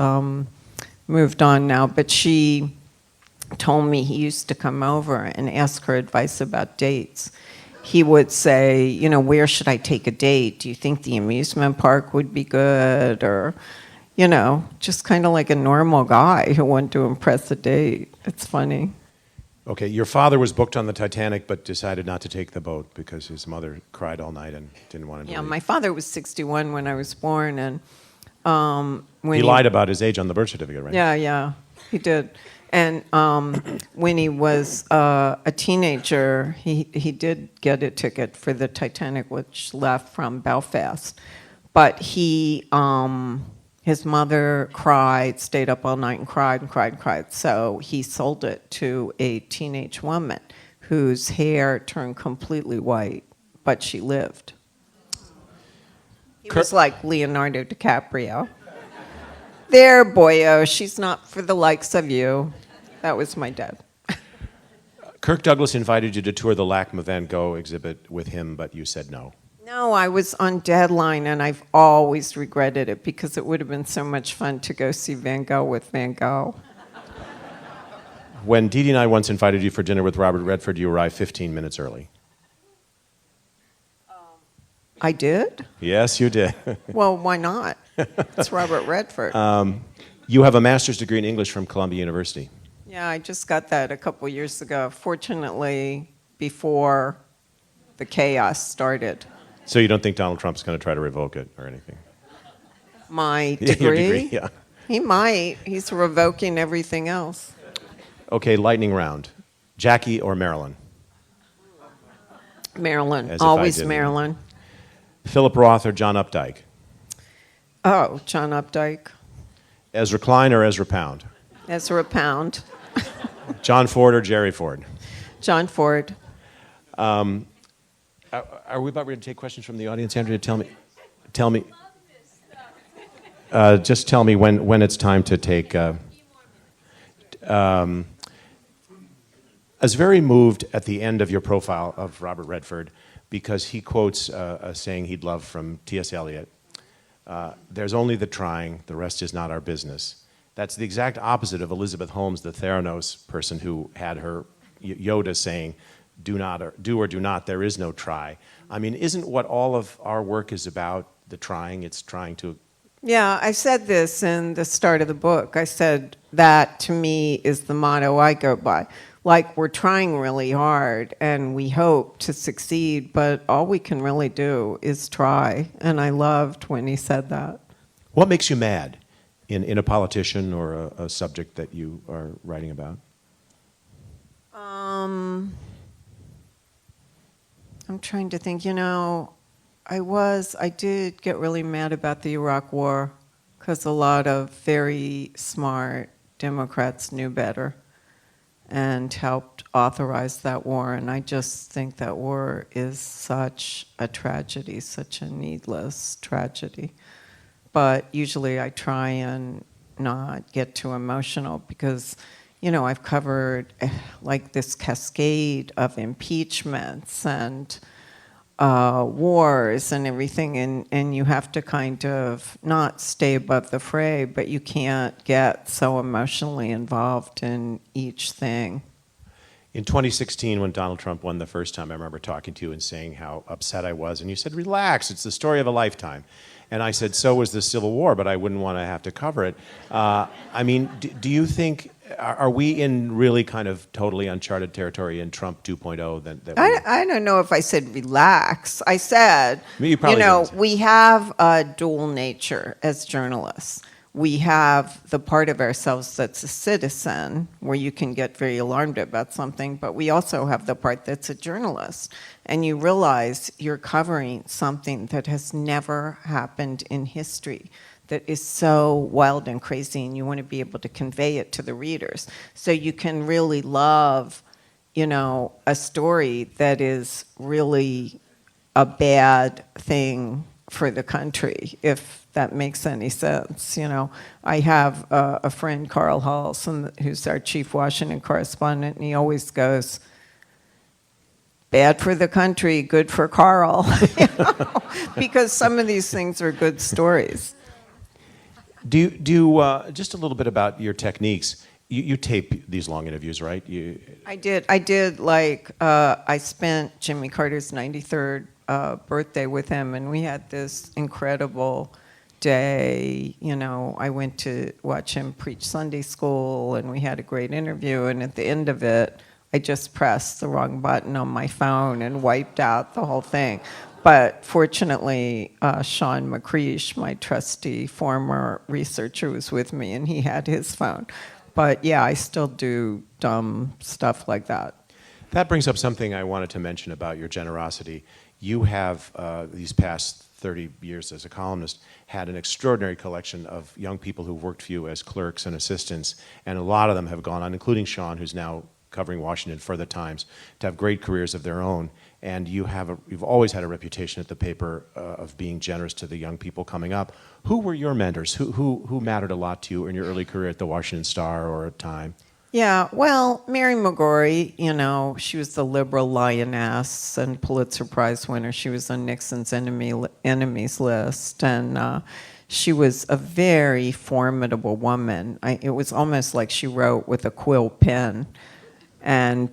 moved on now, but she told me he used to come over and ask her advice about dates. He would say, where should I take a date? Do you think the amusement park would be good? Or, just kind of like a normal guy who wanted to impress a date. It's funny. Okay, your father was booked on the Titanic but decided not to take the boat because his mother cried all night and didn't want him to leave. My father was 61 when I was born, and when he lied about his age on the birth certificate, right? Yeah, he did. And when he was a teenager, he did get a ticket for the Titanic, which left from Belfast. But his mother cried, stayed up all night and cried and cried and cried. So he sold it to a teenage woman whose hair turned completely white, but she lived. He was like Leonardo DiCaprio. There, boyo, she's not for the likes of you. That was my dad. Kirk Douglas invited you to tour the LACMA Van Gogh exhibit with him, but you said no. No, I was on deadline, and I've always regretted it because it would have been so much fun to go see Van Gogh with Van Gogh. When Dee Dee and I once invited you for dinner with Robert Redford, you arrived 15 minutes early. I did? Yes, you did. Well, why not? It's Robert Redford. You have a master's degree in English from Columbia University. Yeah, I just got that a couple years ago, fortunately, before the chaos started. So you don't think Donald Trump's going to try to revoke it or anything? My Your degree? degree, yeah. He might. He's revoking everything else. Okay, lightning round. Jackie or Marilyn? Marilyn. As if I Always didn't. Marilyn. Philip Roth or John Updike? Oh, John Updike. Ezra Klein or Ezra Pound? Ezra Pound. John Ford or Jerry Ford? John Ford. Are we about ready to take questions from the audience, Andrea? Tell me. Just tell me when it's time to take. I was very moved at the end of your profile of Robert Redford because he quotes a saying he'd love from T.S. Eliot. There's only the trying, the rest is not our business. That's the exact opposite of Elizabeth Holmes, the Theranos person who had her Yoda saying, do or do not, there is no try. I mean, isn't what all of our work is about the trying? It's trying to... Yeah, I said this in the start of the book. I said that to me is the motto I go by. Like, we're trying really hard and we hope to succeed, but all we can really do is try. And I loved when he said that. What makes you mad in a politician or a subject that you are writing about? I'm trying to think, I did get really mad about the Iraq War because a lot of very smart Democrats knew better and helped authorize that war. And I just think that war is such a tragedy, such a needless tragedy. But usually I try and not get too emotional because, I've covered like this cascade of impeachments and wars and everything, and you have to kind of not stay above the fray, but you can't get so emotionally involved in each thing. In 2016, when Donald Trump won the first time, I remember talking to you and saying how upset I was, and you said, relax, it's the story of a lifetime. And I said, so was the Civil War, but I wouldn't want to have to cover it. Do you think are we in really kind of totally uncharted territory in Trump 2.0? I don't know if I said relax. I said, You probably didn't. we have a dual nature as journalists. We have the part of ourselves that's a citizen, where you can get very alarmed about something, but we also have the part that's a journalist. And you realize you're covering something that has never happened in history, that is so wild and crazy, and you want to be able to convey it to the readers. So you can really love, a story that is really a bad thing for the country, if that makes any sense. I have a friend, Karl, who's our chief Washington correspondent, and he always goes, bad for the country, good for Karl, because some of these things are good stories. Do just a little bit about your techniques. You tape these long interviews, right? I did. I spent Jimmy Carter's 93rd birthday with him, and we had this incredible day. I went to watch him preach Sunday school, and we had a great interview, and at the end of it, I just pressed the wrong button on my phone and wiped out the whole thing. But fortunately, Sean McCreesh, my trusty former researcher, was with me, and he had his phone. But yeah, I still do dumb stuff like that. That brings up something I wanted to mention about your generosity. You have, these past 30 years as a columnist, had an extraordinary collection of young people who've worked for you as clerks and assistants, and a lot of them have gone on, including Sean, who's now covering Washington for the Times, to have great careers of their own. And you've always had a reputation at the paper of being generous to the young people coming up. Who were your mentors? Who mattered a lot to you in your early career at the Washington Star or at Time? Yeah, well, Mary McGorry, she was the liberal lioness and Pulitzer Prize winner. She was on Nixon's enemies list, and she was a very formidable woman. It was almost like she wrote with a quill pen. And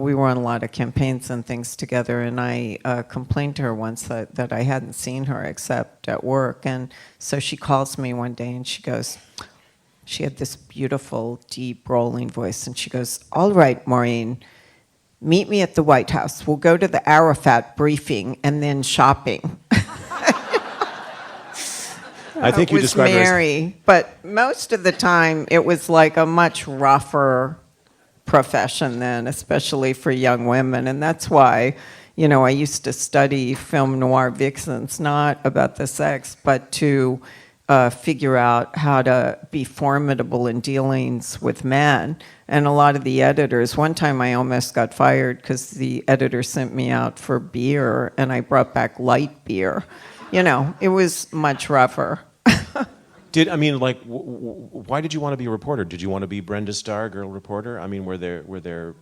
we were on a lot of campaigns and things together, and I complained to her once that I hadn't seen her except at work. And so she calls me one day and she goes, she had this beautiful, deep, rolling voice, and she goes, all right, Maureen, meet me at the White House. We'll go to the Arafat briefing and then shopping. I think you described Mary, but most of the time it was like a much rougher profession then, especially for young women. And that's why, I used to study film noir vixens, not about the sex, but to figure out how to be formidable in dealings with men. And a lot of the editors, one time I almost got fired because the editor sent me out for beer and I brought back light beer. It was much rougher. Why did you want to be a reporter? Did you want to be Brenda Starr, girl reporter? I mean, were there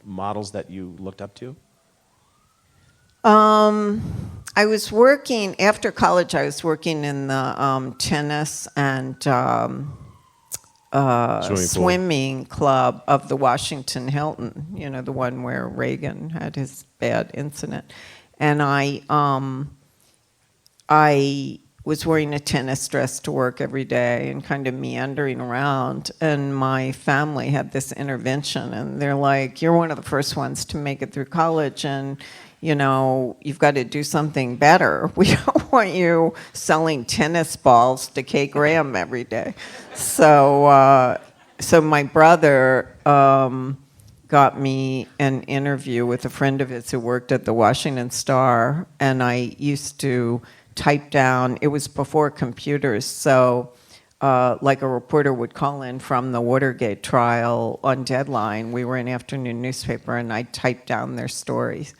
models that you looked up to? I was working, after college, I was working in the tennis and swimming club of the Washington Hilton, the one where Reagan had his bad incident. And I was wearing a tennis dress to work every day and kind of meandering around, and my family had this intervention, and they're like, you're one of the first ones to make it through college, and you've got to do something better. We don't want you selling tennis balls to Kay Graham every day. So my brother got me an interview with a friend of his who worked at the Washington Star, and I used to type down, it was before computers, so like a reporter would call in from the Watergate trial on deadline. We were an afternoon newspaper, and I'd type down their stories.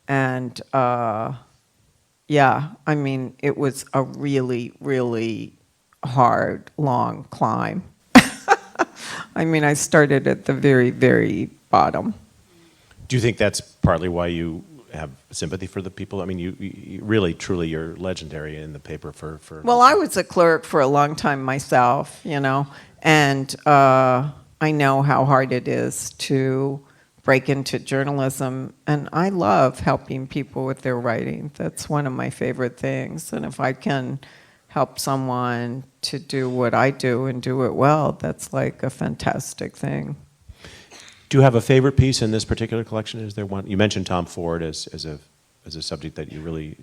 And it was a really, really hard, long climb. I started at the very, very bottom. Do you think that's partly why you have sympathy for the people? I mean, you really, truly, you're legendary in the paper for. Well, I was a clerk for a long time myself, and I know how hard it is to break into journalism, and I love helping people with their writing. That's one of my favorite things, and if I can help someone to do what I do and do it well, that's like a fantastic thing. Do you have a favorite piece in this particular collection? Is there one? You mentioned Tom Ford as a subject that you really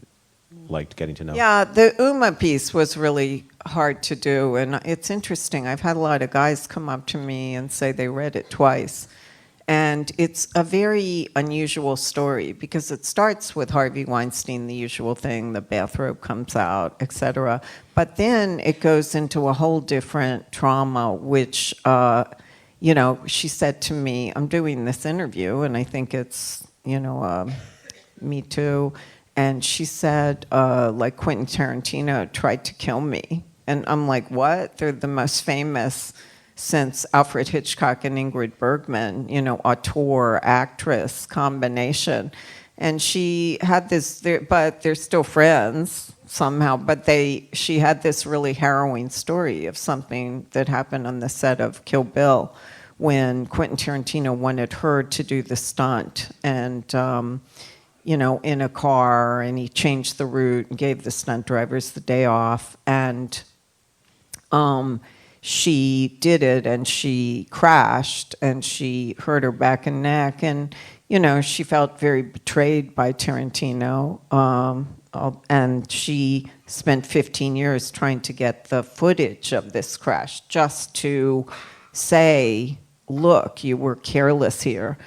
liked getting to know. Yeah, the Uma piece was really hard to do, and it's interesting. I've had a lot of guys come up to me and say they read it twice. And it's a very unusual story because it starts with Harvey Weinstein, the usual thing, the bathrobe comes out, etc. But then it goes into a whole different trauma, which, she said to me, I'm doing this interview, and I think it's, Me Too. And she said, like Quentin Tarantino tried to kill me. And I'm like, what? They're the most famous since Alfred Hitchcock and Ingrid Bergman, auteur, actress combination. And she had this, but they're still friends somehow, but she had this really harrowing story of something that happened on the set of Kill Bill when Quentin Tarantino wanted her to do the stunt. And, in a car, and he changed the route and gave the stunt drivers the day off. And she did it, and she crashed, and she hurt her back and neck, and she felt very betrayed by Tarantino, and she spent 15 years trying to get the footage of this crash just to say, look, you were careless here.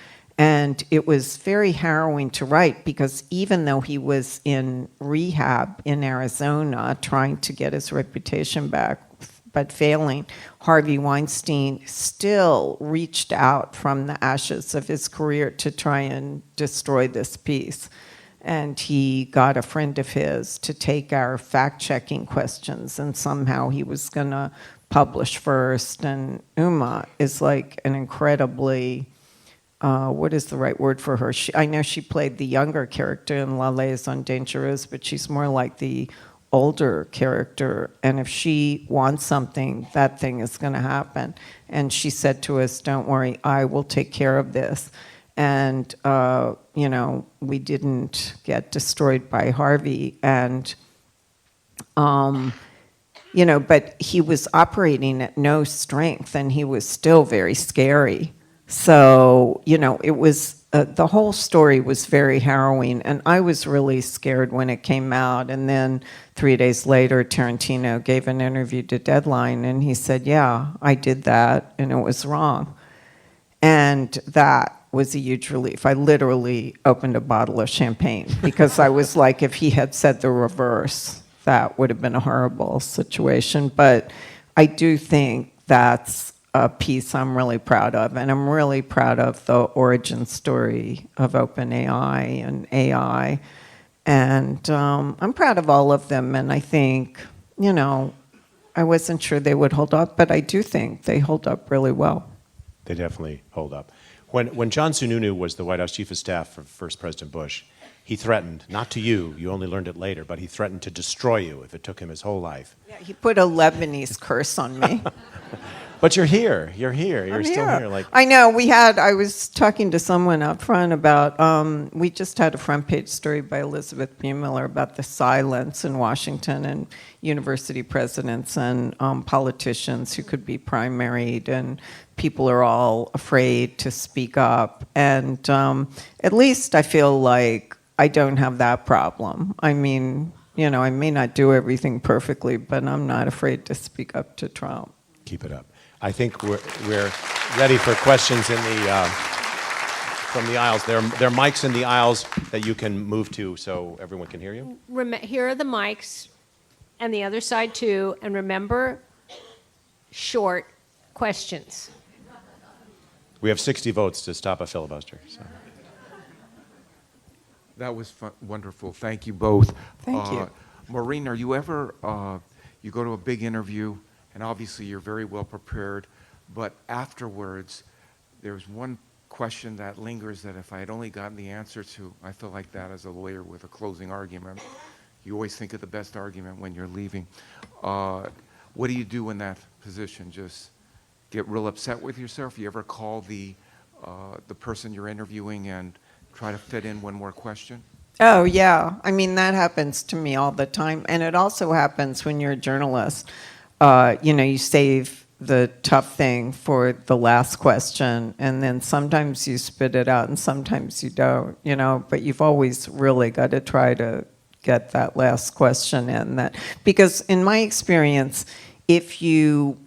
And it was very harrowing to write because even though he was in rehab in Arizona trying to get his reputation back, but failing, Harvey Weinstein still reached out from the ashes of his career to try and destroy this piece. And he got a friend of his to take our fact-checking questions, and somehow he was going to publish first. And Uma is like an incredibly, what is the right word for her? I know she played the younger character in La Liaison Dangereuse, but she's more like the older character, and if she wants something, that thing is going to happen. And she said to us, don't worry, I will take care of this. And we didn't get destroyed by Harvey, and but he was operating at no strength, and he was still very scary. So it was the whole story was very harrowing, and I was really scared when it came out. And then 3 days later, Tarantino gave an interview to Deadline, and he said, yeah, I did that, and it was wrong. And that was a huge relief. I literally opened a bottle of champagne because I was like, if he had said the reverse, that would have been a horrible situation. But I do think that's a piece I'm really proud of, and I'm really proud of the origin story of OpenAI and AI, and I'm proud of all of them. And I think, I wasn't sure they would hold up, but I do think they hold up really well. They definitely hold up. When John Sununu was the White House Chief of Staff for first President Bush, he threatened, not to you only learned it later, but he threatened to destroy you if it took him his whole life. Yeah, he put a Lebanese curse on me. But you're here. You're still here. Like I know. I was talking to someone up front about, we just had a front page story by Elizabeth Buemiller about the silence in Washington and university presidents and politicians who could be primaried, and people are all afraid to speak up. And at least I feel like I don't have that problem. I mean, I may not do everything perfectly, but I'm not afraid to speak up to Trump. Keep it up. I think we're ready for questions from the aisles. There are mics in the aisles that you can move to so everyone can hear you. Here are the mics, and the other side too. And remember, short questions. We have 60 votes to stop a filibuster. So. That was wonderful. Thank you both. Thank you. Maureen, are you ever, you go to a big interview, and obviously you're very well prepared, but afterwards, there's one question that lingers that if I had only gotten the answer to, I feel like that as a lawyer with a closing argument. You always think of the best argument when you're leaving. What do you do in that position? Just get real upset with yourself? You ever call the person you're interviewing and try to fit in one more question? Oh, yeah. I mean, that happens to me all the time. And it also happens when you're a journalist. You save the tough thing for the last question, and then sometimes you spit it out and sometimes you don't, but you've always really got to try to get that last question in. Because in my experience, if you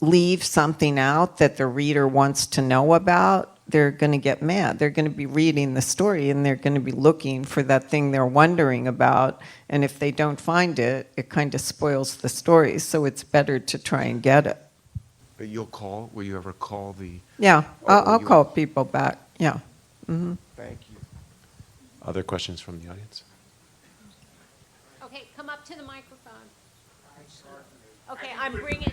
leave something out that the reader wants to know about, they're going to get mad. They're going to be reading the story and they're going to be looking for that thing they're wondering about. And if they don't find it, it kind of spoils the story. So it's better to try and get it. But you'll call? Will you ever call the... Yeah, I'll call people back. Yeah. Mm-hmm. Thank you. Other questions from the audience? Okay, come up to the microphone. Okay, I'm bringing...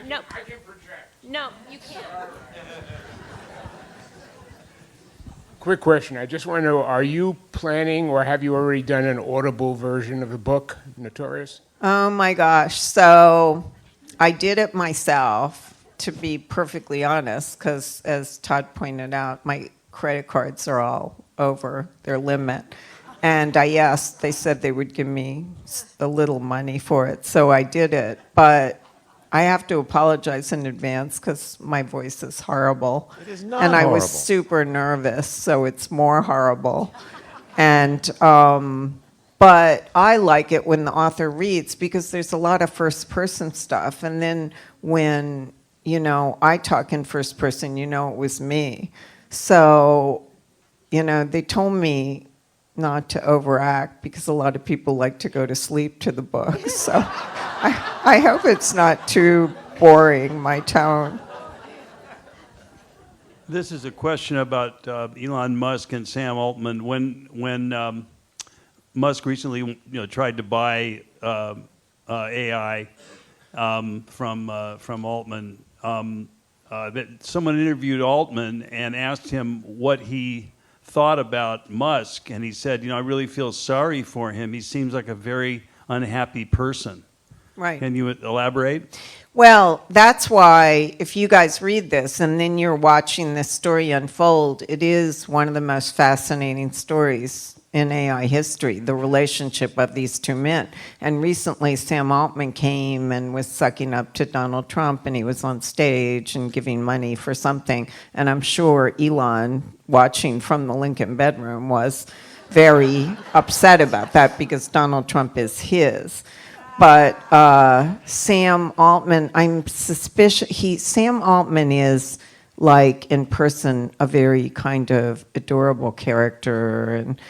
No. I can project. No, you can't. Quick question. I just want to know, are you planning or have you already done an Audible version of the book, Notorious? Oh my gosh. So I did it myself, to be perfectly honest, because as Todd pointed out, my credit cards are all over their limit. And I asked, they said they would give me a little money for it. So I did it. But I have to apologize in advance because my voice is horrible. It is not and horrible. I was super nervous, so it's more horrible. And but I like it when the author reads because there's a lot of first-person stuff. And then when I talk in first person, it was me. So they told me not to overact because a lot of people like to go to sleep to the book. So. I hope it's not too boring, my tone. This is a question about Elon Musk and Sam Altman. When Musk recently tried to buy AI from Altman, someone interviewed Altman and asked him what he thought about Musk, and he said, I really feel sorry for him. He seems like a very unhappy person. Right. Can you elaborate? Well, that's why if you guys read this and then you're watching this story unfold, it is one of the most fascinating stories in AI history, the relationship of these two men. And recently Sam Altman came and was sucking up to Donald Trump, and he was on stage and giving money for something. And I'm sure Elon, watching from the Lincoln bedroom, was very upset about that because Donald Trump is his. But Sam Altman, I'm suspicious. Sam Altman is, like, in person, a very kind of adorable character, and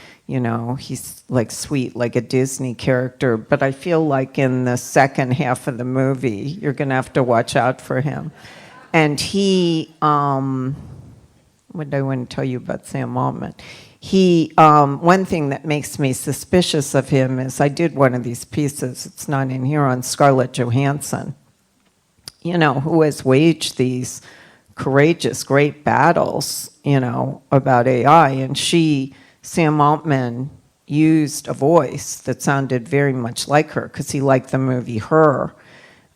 he's like sweet, like a Disney character. But I feel like in the second half of the movie, you're going to have to watch out for him. And he, what did I want to tell you about Sam Altman? He, one thing that makes me suspicious of him is I did one of these pieces, it's not in here, on Scarlett Johansson, who has waged these courageous, great battles, about AI. And Sam Altman, used a voice that sounded very much like her because he liked the movie Her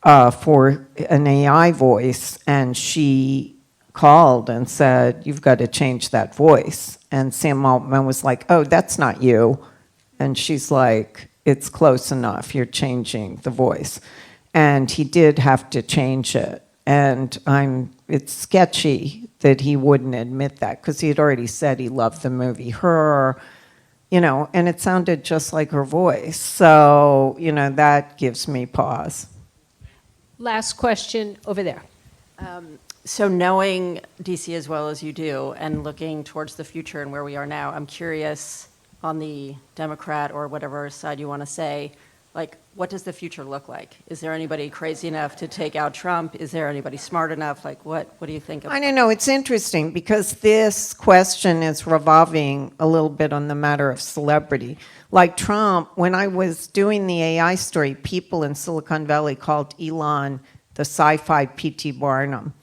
for an AI voice. And she called and said, "You've got to change that voice." And Sam Altman was like, "Oh, that's not you." And she's like, "It's close enough. You're changing the voice." And he did have to change it. And it's sketchy that he wouldn't admit that because he had already said he loved the movie Her, and it sounded just like her voice. So, that gives me pause. Last question over there. So knowing DC as well as you do and looking towards the future and where we are now, I'm curious on the Democrat or whatever side you want to say, like, what does the future look like? Is there anybody crazy enough to take out Trump? Is there anybody smart enough? Like, what do you think of? I don't know. It's interesting because this question is revolving a little bit on the matter of celebrity. Like Trump, when I was doing the AI story, people in Silicon Valley called Elon the sci-fi P.T. Barnum.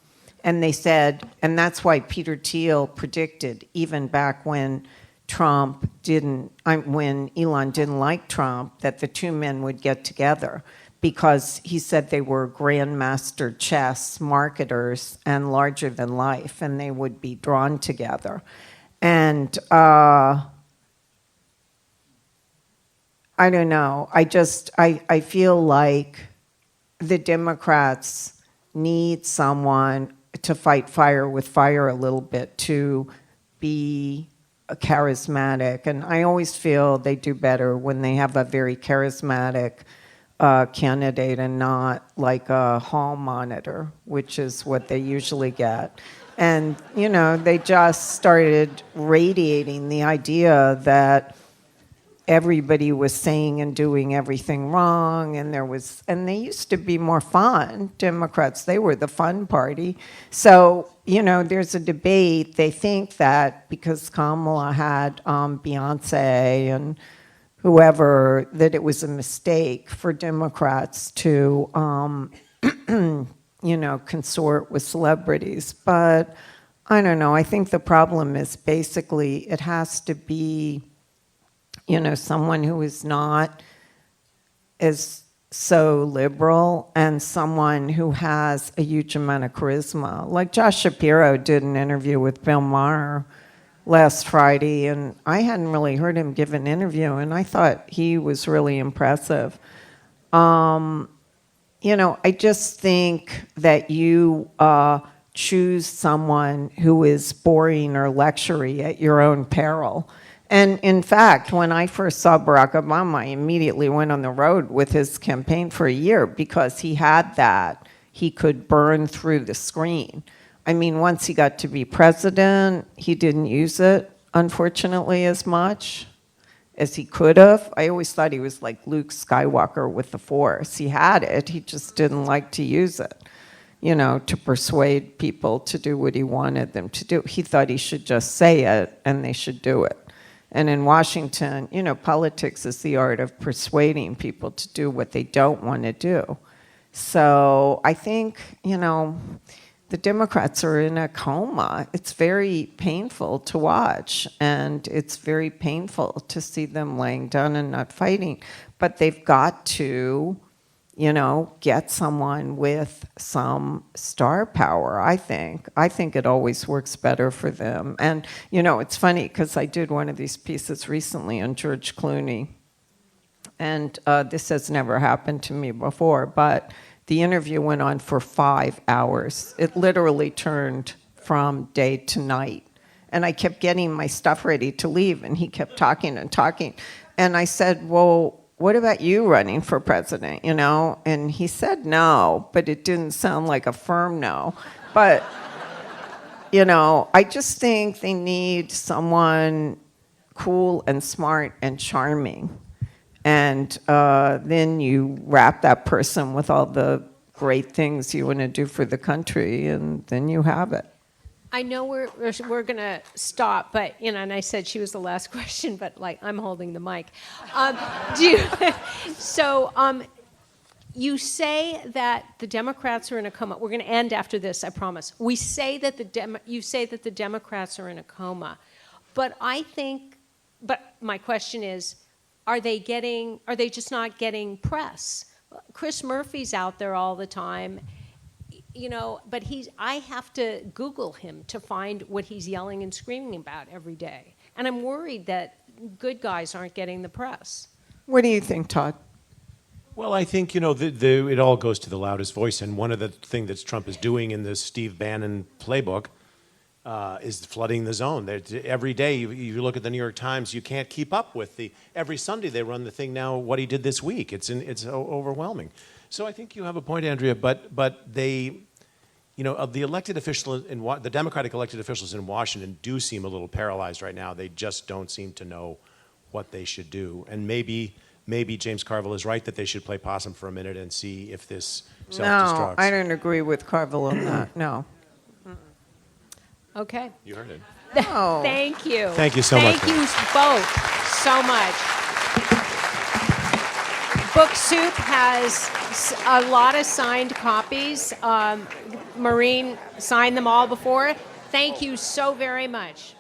And they said, and that's why Peter Thiel predicted, even back when when Elon didn't like Trump, that the two men would get together because he said they were grandmaster chess marketers and larger than life, and they would be drawn together. And I don't know. I feel like the Democrats need someone to fight fire with fire a little bit, to be charismatic. And I always feel they do better when they have a very charismatic candidate and not like a hall monitor, which is what they usually get. And, you know, they just started radiating the idea that everybody was saying and doing everything wrong, and they used to be more fun. Democrats, they were the fun party. So, you know, there's a debate. They think that because Kamala had Beyonce and whoever, that it was a mistake for Democrats to, you know, consort with celebrities. But I don't know. I think the problem is basically it has to be, you know, someone who is not as so liberal and someone who has a huge amount of charisma. Like Josh Shapiro did an interview with Bill Maher last Friday, and I hadn't really heard him give an interview, and I thought he was really impressive. You know, I just think that you choose someone who is boring or lectury at your own peril. And in fact, when I first saw Barack Obama, I immediately went on the road with his campaign for a year because he had that. He could burn through the screen. I mean, once he got to be president, he didn't use it, unfortunately, as much as he could have. I always thought he was like Luke Skywalker with the Force. He had it, he just didn't like to use it, you know, to persuade people to do what he wanted them to do. He thought he should just say it and they should do it. And in Washington, you know, politics is the art of persuading people to do what they don't want to do. So I think, you know, the Democrats are in a coma. It's very painful to watch, and it's very painful to see them laying down and not fighting. But they've got to, you know, get someone with some star power, I think. I think it always works better for them. And, you know, it's funny because I did one of these pieces recently on George Clooney. And this has never happened to me before, but the interview went on for 5 hours. It literally turned from day to night. And I kept getting my stuff ready to leave, and he kept talking and talking. And I said, well, what about you running for president, you know? And he said no, but it didn't sound like a firm no. But, you know, I just think they need someone cool and smart and charming. And then you wrap that person with all the great things you want to do for the country, and then you have it. I know we're going to stop, but, you know, and I said she was the last question, but, like, I'm holding the mic. You say that the Democrats are in a coma. We're going to end after this, I promise. You say that the Democrats are in a coma, but my question is, are they just not getting press? Chris Murphy's out there all the time, you know, but I have to Google him to find what he's yelling and screaming about every day. And I'm worried that good guys aren't getting the press. What do you think, Todd? Well, I think, you know, it all goes to the loudest voice. And one of the things that Trump is doing in the Steve Bannon playbook is flooding the zone. Every day, you look at the New York Times, you can't keep up with every Sunday they run the thing now, what he did this week. It's overwhelming. So I think you have a point, Andrea, but they, you know, the elected officials, the Democratic elected officials in Washington do seem a little paralyzed right now. They just don't seem to know what they should do. And maybe James Carville is right that they should play possum for a minute and see if this self-destructs. No, I don't agree with Carville on that, no. Okay. You heard it. No. Thank you. Thank you so much. Thank you both so much. Book Soup has a lot of signed copies. Maureen signed them all before. Thank you so very much.